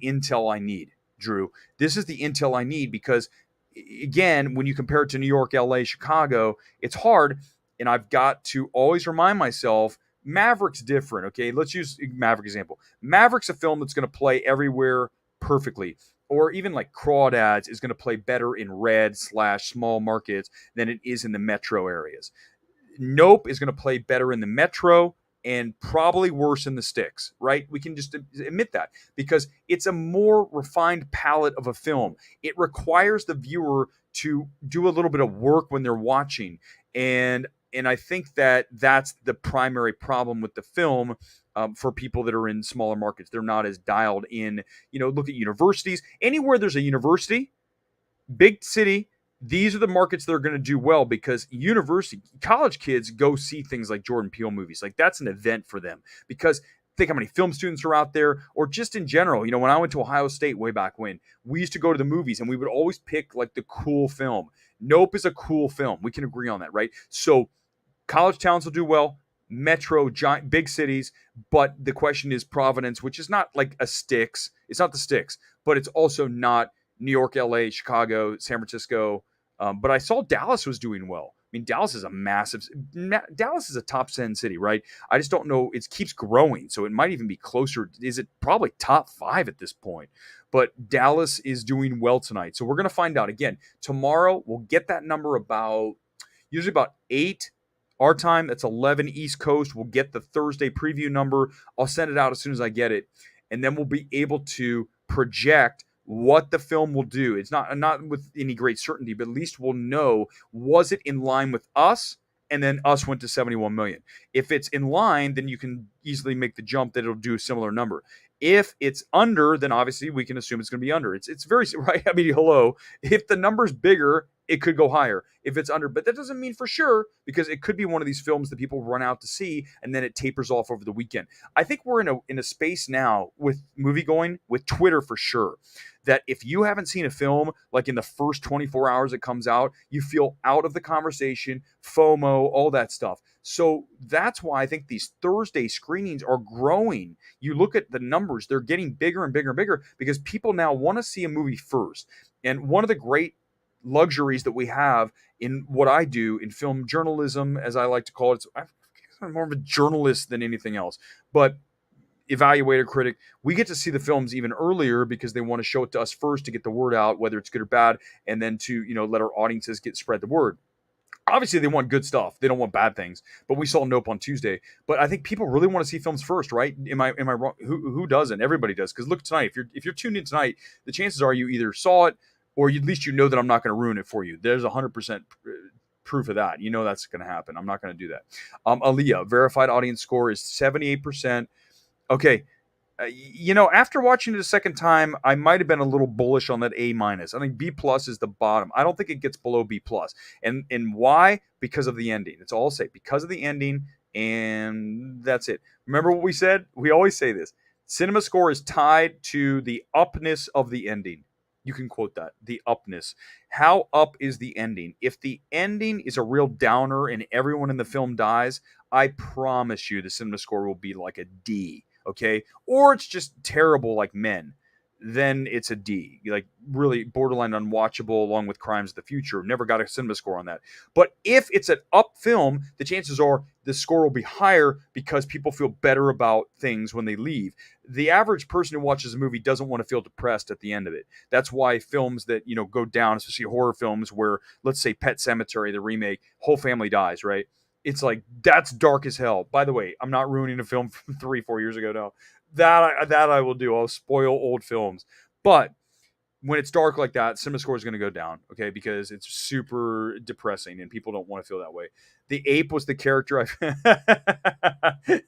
intel I need, Drew. This is the intel I need because, again, when you compare it to New York, LA, Chicago, it's hard. And I've got to always remind myself, Maverick's different, okay? Let's use Maverick example. Maverick's a film that's going to play everywhere perfectly. Or even like Crawdads is going to play better in red/small markets than it is in the metro areas. Nope is going to play better in the metro and probably worse in the sticks, right? We can just admit that because it's a more refined palette of a film. It requires the viewer to do a little bit of work when they're watching. And I think that that's the primary problem with the film for people that are in smaller markets. They're not as dialed in. Look at universities. Anywhere there's a university, big city, these are the markets that are going to do well because college kids go see things like Jordan Peele movies. Like that's an event for them because think how many film students are out there or just in general. When I went to Ohio State way back when, we used to go to the movies and we would always pick like the cool film. Nope is a cool film. We can agree on that, right? So college towns will do well, metro, giant, big cities, but the question is Providence, which is not like a sticks. It's not the sticks, but it's also not New York, LA, Chicago, San Francisco. But I saw Dallas was doing well. I mean, Dallas is a top 10 city, right? I just don't know. It keeps growing, so it might even be closer. Is it probably top 5 at this point? But Dallas is doing well tonight. So we're going to find out. Again, tomorrow we'll get that number usually about 8 our time. That's 11 East Coast. We'll get the Thursday preview number. I'll send it out as soon as I get it. And then we'll be able to project what the film will do. It's not with any great certainty, but at least we'll know, was it in line with us? And then us went to 71 million. If it's in line, then you can easily make the jump that it'll do a similar number. If it's under, then obviously we can assume it's going to be under. It's very, right? I mean, hello. If the number's bigger, it could go higher if it's under. But that doesn't mean for sure because it could be one of these films that people run out to see and then it tapers off over the weekend. I think we're in a space now with movie going, with Twitter for sure, that if you haven't seen a film like in the first 24 hours it comes out, you feel out of the conversation, FOMO, all that stuff. So that's why I think these Thursday screenings are growing. You look at the numbers, they're getting bigger and bigger and bigger because people now want to see a movie first. And one of the great luxuries that we have in what I do in film journalism, as I like to call it, I'm more of a journalist than anything else, but evaluator, critic, we get to see the films even earlier because they want to show it to us first to get the word out, whether it's good or bad, and then to let our audiences spread the word. Obviously, they want good stuff. They don't want bad things. But we saw Nope on Tuesday. But I think people really want to see films first, right? Am I wrong? Who doesn't? Everybody does. Because look tonight. If you're tuned in tonight, the chances are you either saw it or at least that I'm not going to ruin it for you. There's 100% proof of that. That's going to happen. I'm not going to do that. Aaliyah, verified audience score is 78%. Okay. After watching it a second time, I might have been a little bullish on that A-. I think B+ is the bottom. I don't think it gets below B+. And why? Because of the ending. That's all I'll say. Because of the ending, and that's it. Remember what we said? We always say this. Cinema score is tied to the upness of the ending. You can quote that. The upness. How up is the ending? If the ending is a real downer and everyone in the film dies, I promise you the cinema score will be like a D. Okay, or it's just terrible like Men, then it's a D, like really borderline unwatchable along with Crimes of the Future. Never got a cinema score on that. But if it's an up film, the chances are the score will be higher because people feel better about things when they leave. The average person who watches a movie doesn't want to feel depressed at the end of it. That's why films that go down, especially horror films where, let's say Pet Sematary, the remake, whole family dies, right? It's like, that's dark as hell. By the way, I'm not ruining a film from 3-4 years ago. No, that I will do. I'll spoil old films. But when it's dark like that, cinema score is going to go down, okay, because it's super depressing and people don't want to feel that way. The ape was the character.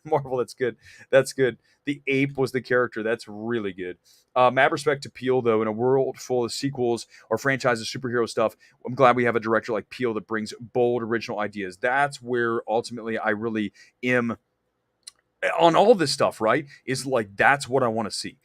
Marvel, that's good. That's good. The ape was the character. That's really good. Mad respect to Peele, though, in a world full of sequels or franchises, superhero stuff. I'm glad we have a director like Peele that brings bold, original ideas. That's where ultimately I really am on all this stuff, right? Is like that's what I want to see.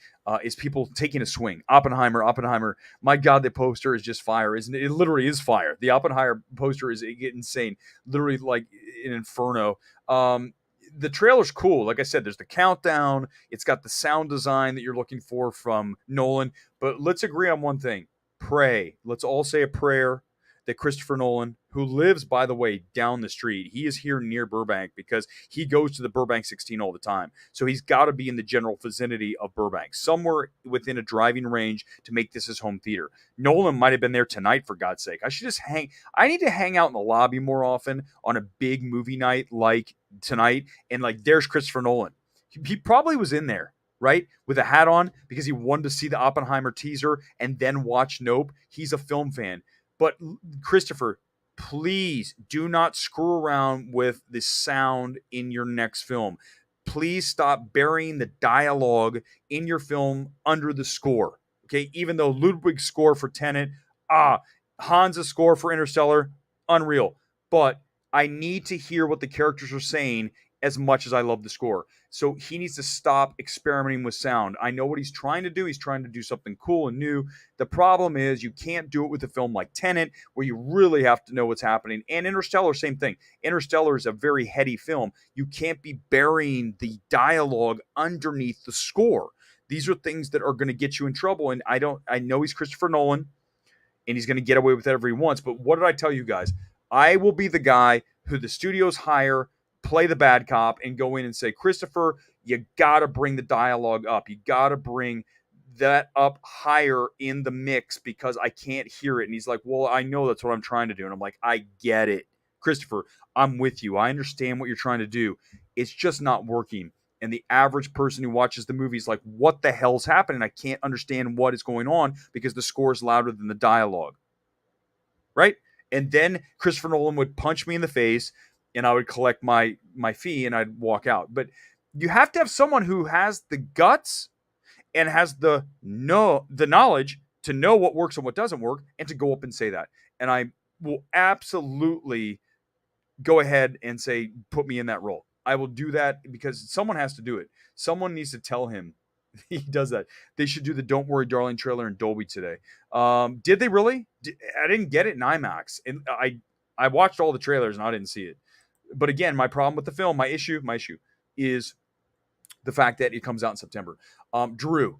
Is people taking a swing. Oppenheimer. My God, the poster is just fire, isn't it? It literally is fire. The Oppenheimer poster is insane. Literally like an inferno. The trailer's cool. Like I said, there's the countdown. It's got the sound design that you're looking for from Nolan. But let's agree on one thing. Pray. Let's all say a prayer that Christopher Nolan, who lives, by the way, down the street, he is here near Burbank because he goes to the Burbank 16 all the time. So he's got to be in the general vicinity of Burbank, somewhere within a driving range to make this his home theater. Nolan might have been there tonight, for God's sake. I need to hang out in the lobby more often on a big movie night like tonight. And like, there's Christopher Nolan. He probably was in there, right? With a hat on because he wanted to see the Oppenheimer teaser and then watch Nope. He's a film fan. But Christopher, please do not screw around with the sound in your next film. Please stop burying the dialogue in your film under the score. Okay, even though Ludwig's score for Tenet, Hans's score for Interstellar, unreal. But I need to hear what the characters are saying as much as I love the score. So he needs to stop experimenting with sound. I know what he's trying to do. He's trying to do something cool and new. The problem is you can't do it with a film like Tenet, where you really have to know what's happening. And Interstellar, same thing. Interstellar is a very heady film. You can't be burying the dialogue underneath the score. These are things that are going to get you in trouble. And I know he's Christopher Nolan, and he's going to get away with whatever he wants. But what did I tell you guys? I will be the guy who the studios hire, play the bad cop, and go in and say, Christopher, you got to bring the dialogue up. You got to bring that up higher in the mix because I can't hear it. And he's like, well, I know that's what I'm trying to do. And I'm like, I get it. Christopher, I'm with you. I understand what you're trying to do. It's just not working. And the average person who watches the movie is like, what the hell's happening? I can't understand what is going on because the score is louder than the dialogue. Right? And then Christopher Nolan would punch me in the face and I would collect my fee and I'd walk out. But you have to have someone who has the guts and has the knowledge to know what works and what doesn't work and to go up and say that. And I will absolutely go ahead and say, put me in that role. I will do that because someone has to do it. Someone needs to tell him he does that. They should do the Don't Worry Darling trailer in Dolby today. Did they really? I didn't get it in IMAX. And I watched all the trailers and I didn't see it. But again, my problem with the film, my issue is the fact that it comes out in September. Drew,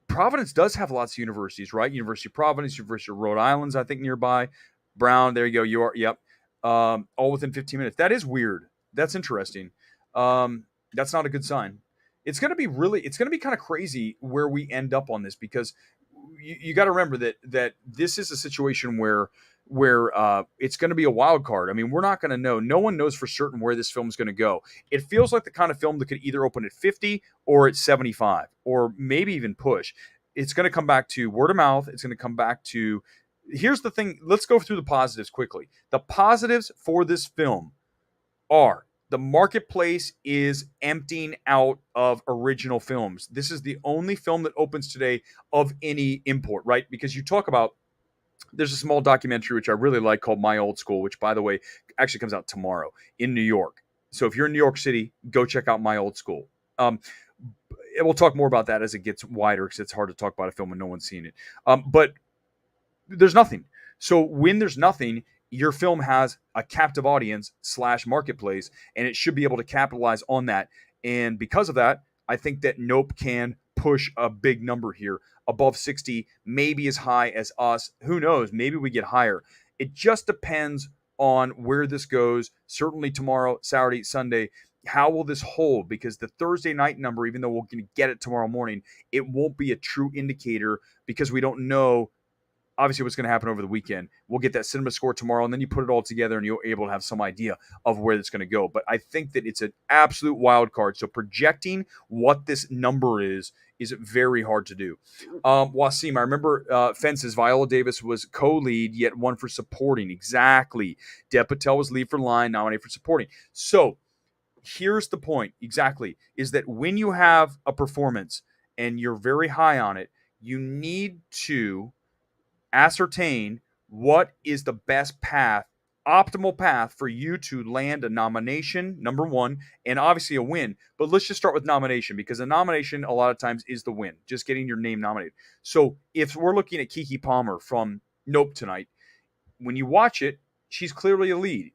Providence does have lots of universities, right? University of Providence, University of Rhode Island's, I think, nearby. Brown, there you go. You are, yep. All within 15 minutes. That is weird. That's interesting. That's not a good sign. It's going to be kind of crazy where we end up on this because you got to remember that this is a situation where it's going to be a wild card. I mean, we're not going to know. No one knows for certain where this film is going to go. It feels like the kind of film that could either open at 50 or at 75 or maybe even push. It's going to come back to word of mouth. It's going to come back to, here's the thing. Let's go through the positives quickly. The positives for this film are the marketplace is emptying out of original films. This is the only film that opens today of any import, right? Because you talk about, there's a small documentary which I really like called My Old School, which, by the way, actually comes out tomorrow in New York. So if you're in New York City, go check out My Old School. We'll talk more about that as it gets wider because it's hard to talk about a film when no one's seen it. But there's nothing. So when there's nothing, your film has a captive audience / marketplace, and it should be able to capitalize on that. And because of that, I think that Nope can push a big number here, above 60, maybe as high as Us. Who knows? Maybe we get higher. It just depends on where this goes. Certainly tomorrow, Saturday, Sunday. How will this hold? Because the Thursday night number, even though we're going to get it tomorrow morning, it won't be a true indicator because we don't know obviously what's going to happen over the weekend. We'll get that cinema score tomorrow, and then you put it all together and you're able to have some idea of where it's going to go. But I think that it's an absolute wild card. So projecting what this number is very hard to do. Wasim, I remember Fences, Viola Davis was co-lead, yet one for supporting. Exactly. Dev Patel was lead for line, nominated for supporting. So here's the point, exactly, is that when you have a performance and you're very high on it, you need to ascertain what is the best path, optimal path for you to land a nomination, number one, and obviously a win. But let's just start with nomination, because a nomination a lot of times is the win, just getting your name nominated. So if we're looking at Keke Palmer from Nope tonight, when you watch it, she's clearly a lead.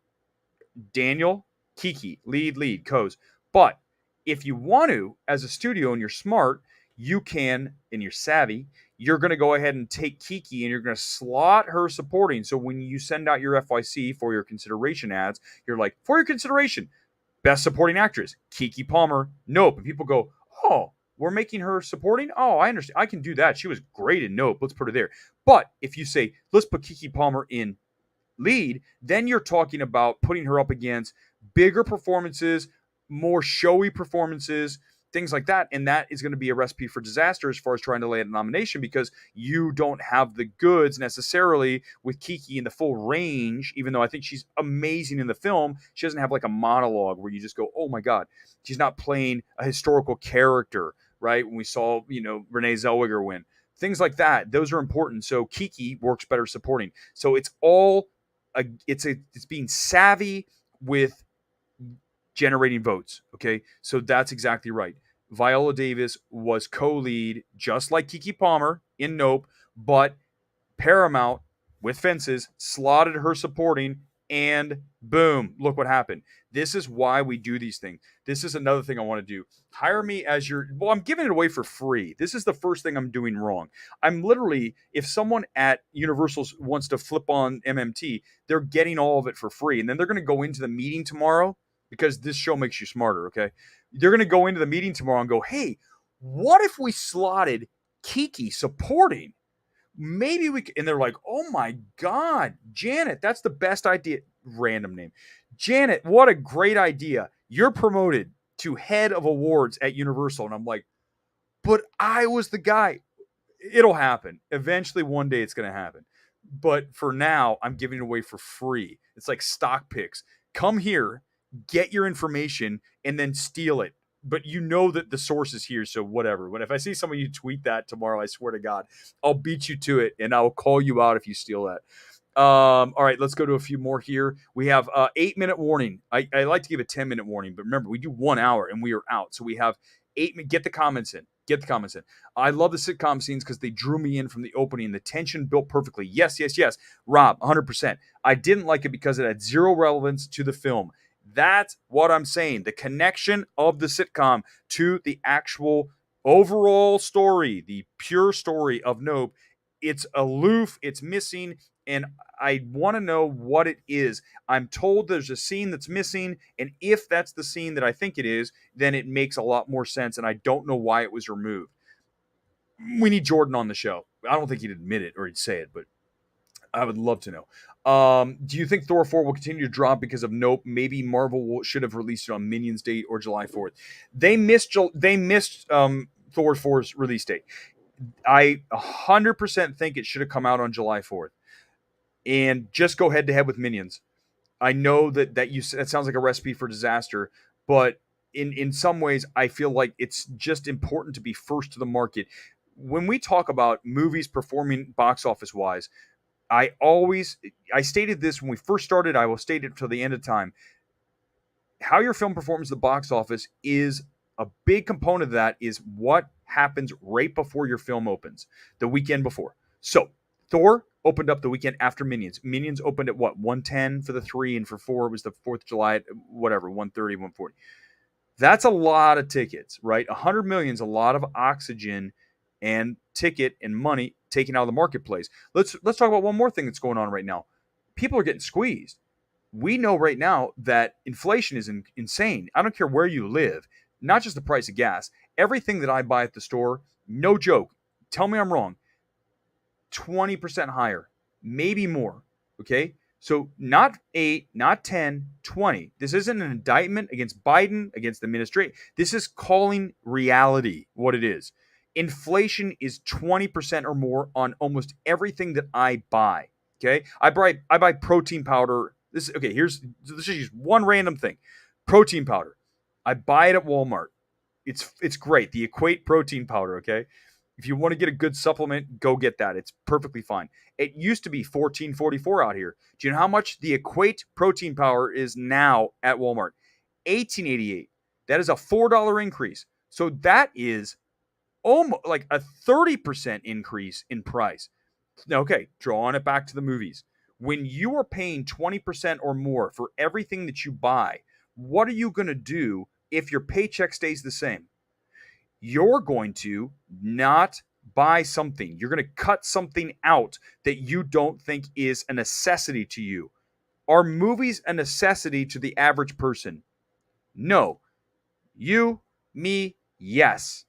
Daniel, Keke, lead, Coz. But if you want to, as a studio and you're smart, you can, and you're savvy, you're going to go ahead and take Keke and you're going to slot her supporting. So when you send out your FYC for your consideration ads, you're like, for your consideration, best supporting actress, Keke Palmer, Nope. And people go, oh, we're making her supporting? Oh, I understand. I can do that. She was great in Nope. Let's put her there. But if you say, let's put Keke Palmer in lead, then you're talking about putting her up against bigger performances, more showy performances, things like that. And that is going to be a recipe for disaster as far as trying to land a nomination, because you don't have the goods necessarily with Keke in the full range. Even though I think she's amazing in the film, she doesn't have like a monologue where you just go, oh my God, she's not playing a historical character, right? When we saw, Renee Zellweger win. Things like that, those are important. So Keke works better supporting. So it's all it's being savvy with generating votes. Okay, so that's exactly right. Viola Davis was co-lead, just like Keke Palmer in Nope, but Paramount with Fences slotted her supporting, and boom, look what happened. This is why we do these things. This is another thing I want to do. Hire me as I'm giving it away for free. This is the first thing I'm doing wrong. I'm literally, if someone at Universal wants to flip on MMT, they're getting all of it for free. And then they're going to go into the meeting tomorrow, because this show makes you smarter, okay? They're going to go into the meeting tomorrow and go, hey, what if we slotted Keke supporting? Maybe we could. And they're like, oh my God, Janet, that's the best idea. Random name. Janet, what a great idea. You're promoted to head of awards at Universal. And I'm like, but I was the guy. It'll happen. Eventually, one day it's going to happen. But for now, I'm giving it away for free. It's like stock picks. Come here, get your information, and then steal it. But you know that the source is here, so whatever. But if I see some of you tweet that tomorrow, I swear to God, I'll beat you to it, and I'll call you out if you steal that. All right, let's go to a few more here. We have 8-minute warning. I like to give a 10-minute warning, but remember, we do 1 hour, and we are out. So we have 8. Get the comments in. Get the comments in. I love the sitcom scenes because they drew me in from the opening. The tension built perfectly. Yes. Rob, 100%. I didn't like it because it had zero relevance to the film. That's what I'm saying. The connection of the sitcom to the actual overall story, the pure story of Nope, it's aloof, it's missing, and I want to know what it is. I'm told there's a scene that's missing, and if that's the scene that I think it is, then it makes a lot more sense, and I don't know why it was removed. We need Jordan on the show. I don't think he'd admit it or he'd say it, but I would love to know. Do you think Thor 4 will continue to drop because of Nope? Maybe Marvel should have released it on Minions Day or July 4th. They missed Thor 4's release date. I 100% think it should have come out on July 4th. And just go head to head with Minions. I know that sounds like a recipe for disaster, but in some ways, I feel like it's just important to be first to the market. When we talk about movies performing box office wise, I stated this when we first started. I will state it till the end of time. How your film performs the box office is a big component of that is what happens right before your film opens, the weekend before. So Thor opened up the weekend after Minions. Minions opened at what, 110 for the 3, and for 4 it was the 4th of July, whatever, 130, 140. That's a lot of tickets, right? 100 million is a lot of oxygen and ticket and money taken out of the marketplace. Let's talk about one more thing that's going on right now. People are getting squeezed. We know right now that inflation is insane. I don't care where you live, not just the price of gas. Everything that I buy at the store, no joke, tell me I'm wrong, 20% higher, maybe more. Okay. So not 8, not 10, 20. This isn't an indictment against Biden, against the administration. This is calling reality what it is. Inflation is 20% or more on almost everything that I buy. Okay. I buy protein powder. This is just one random thing. Protein powder. I buy it at Walmart. It's great. The Equate protein powder, okay? If you want to get a good supplement, go get that. It's perfectly fine. It used to be $14.44 out here. Do you know how much the Equate protein powder is now at Walmart? $18.88. That is a $4 increase. So that is almost like a 30% increase in price. Okay, drawing it back to the movies. When you are paying 20% or more for everything that you buy, what are you going to do if your paycheck stays the same? You're going to not buy something. You're going to cut something out that you don't think is a necessity to you. Are movies a necessity to the average person? No. You, me, yes.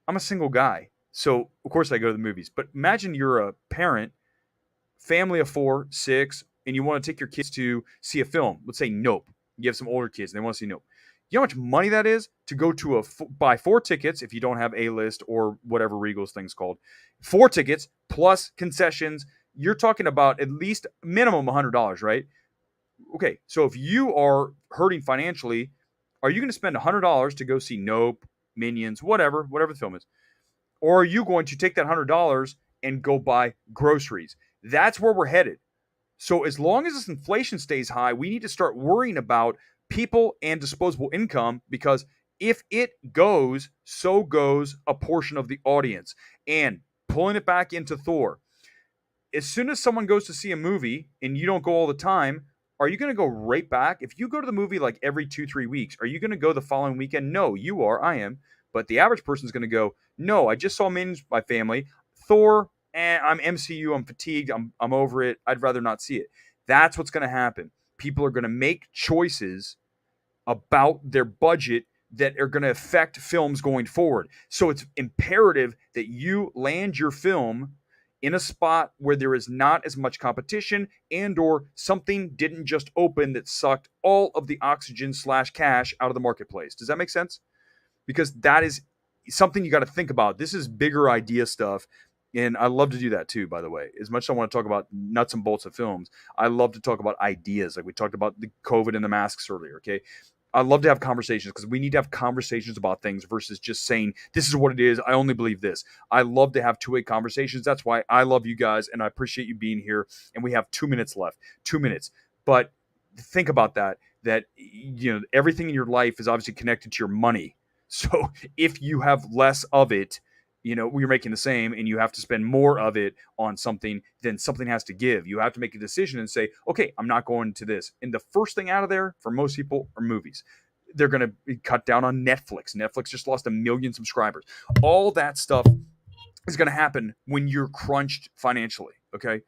I'm a single guy. So, of course, I go to the movies. But imagine you're a parent, family of 4, 6, and you want to take your kids to see a film. Let's say Nope. You have some older kids and they want to see Nope. You know how much money that is to go to buy 4 tickets if you don't have A-list or whatever Regal's thing's called. 4 tickets plus concessions. You're talking about at least minimum $100, right? Okay, so if you are hurting financially, are you going to spend $100 to go see Nope, Minions, whatever the film is? Or are you going to take that $100 and go buy groceries? That's where we're headed. So as long as this inflation stays high, we need to start worrying about people and disposable income, because if it goes, so goes a portion of the audience. And pulling it back into Thor, as soon as someone goes to see a movie and you don't go all the time, are you going to go right back? If you go to the movie like every 2-3 weeks, are you going to go the following weekend? No, you are. I am. But the average person is going to go, no, I just saw Minions with my family. Thor, I'm MCU. I'm fatigued. I'm over it. I'd rather not see it. That's what's going to happen. People are going to make choices about their budget that are going to affect films going forward. So it's imperative that you land your film in a spot where there is not as much competition, and or something didn't just open that sucked all of the oxygen / cash out of the marketplace. Does that make sense? Because that is something you got to think about. This is bigger idea stuff. And I love to do that too, by the way. As much as I want to talk about nuts and bolts of films, I love to talk about ideas. Like we talked about the COVID and the masks earlier, okay? I love to have conversations because we need to have conversations about things versus just saying, this is what it is. I only believe this. I love to have two-way conversations. That's why I love you guys and I appreciate you being here. And we have 2 minutes left. 2 minutes. But think about that everything in your life is obviously connected to your money. So if you have less of it, you're making the same and you have to spend more of it on something, then something has to give. You have to make a decision and say, okay, I'm not going to this. And the first thing out of there for most people are movies. They're going to cut down on Netflix. Netflix just lost 1 million subscribers. All that stuff is going to happen when you're crunched financially. Okay.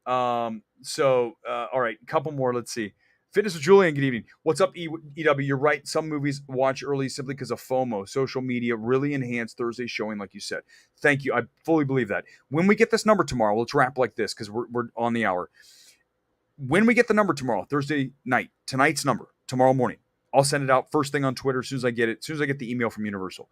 All right, a couple more. Let's see. Fitness with Julian, good evening. What's up, EW? You're right. Some movies watch early simply because of FOMO. Social media really enhanced Thursday's showing, like you said. Thank you. I fully believe that. When we get this number tomorrow, let's wrap like this because we're on the hour. When we get the number tomorrow, Thursday night, tonight's number, tomorrow morning, I'll send it out first thing on Twitter as soon as I get it, as soon as I get the email from Universal.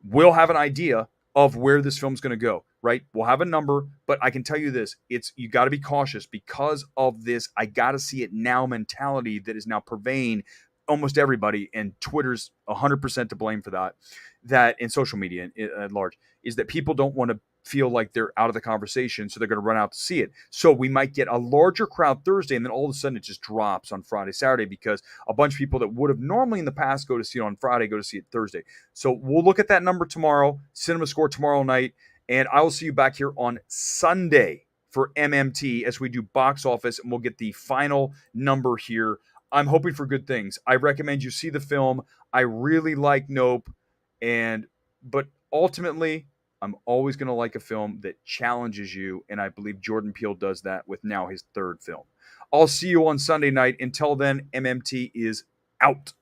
We'll have an idea of where this film's going to go, right? We'll have a number, but I can tell you this, you got to be cautious because of this I got to see it now mentality that is now pervading almost everybody, and Twitter's 100% to blame for that in social media at large, is that people don't want to feel like they're out of the conversation, so they're going to run out to see it. So we might get a larger crowd Thursday, and then all of a sudden it just drops on Friday, Saturday, because a bunch of people that would have normally in the past go to see it on Friday go to see it Thursday. So we'll look at that number tomorrow, Cinema Score tomorrow night, and I will see you back here on Sunday for MMT as we do box office, and we'll get the final number here. I'm hoping for good things. I recommend you see the film. I really like Nope, but ultimately, I'm always going to like a film that challenges you, and I believe Jordan Peele does that with now his 3rd film. I'll see you on Sunday night. Until then, MMT is out.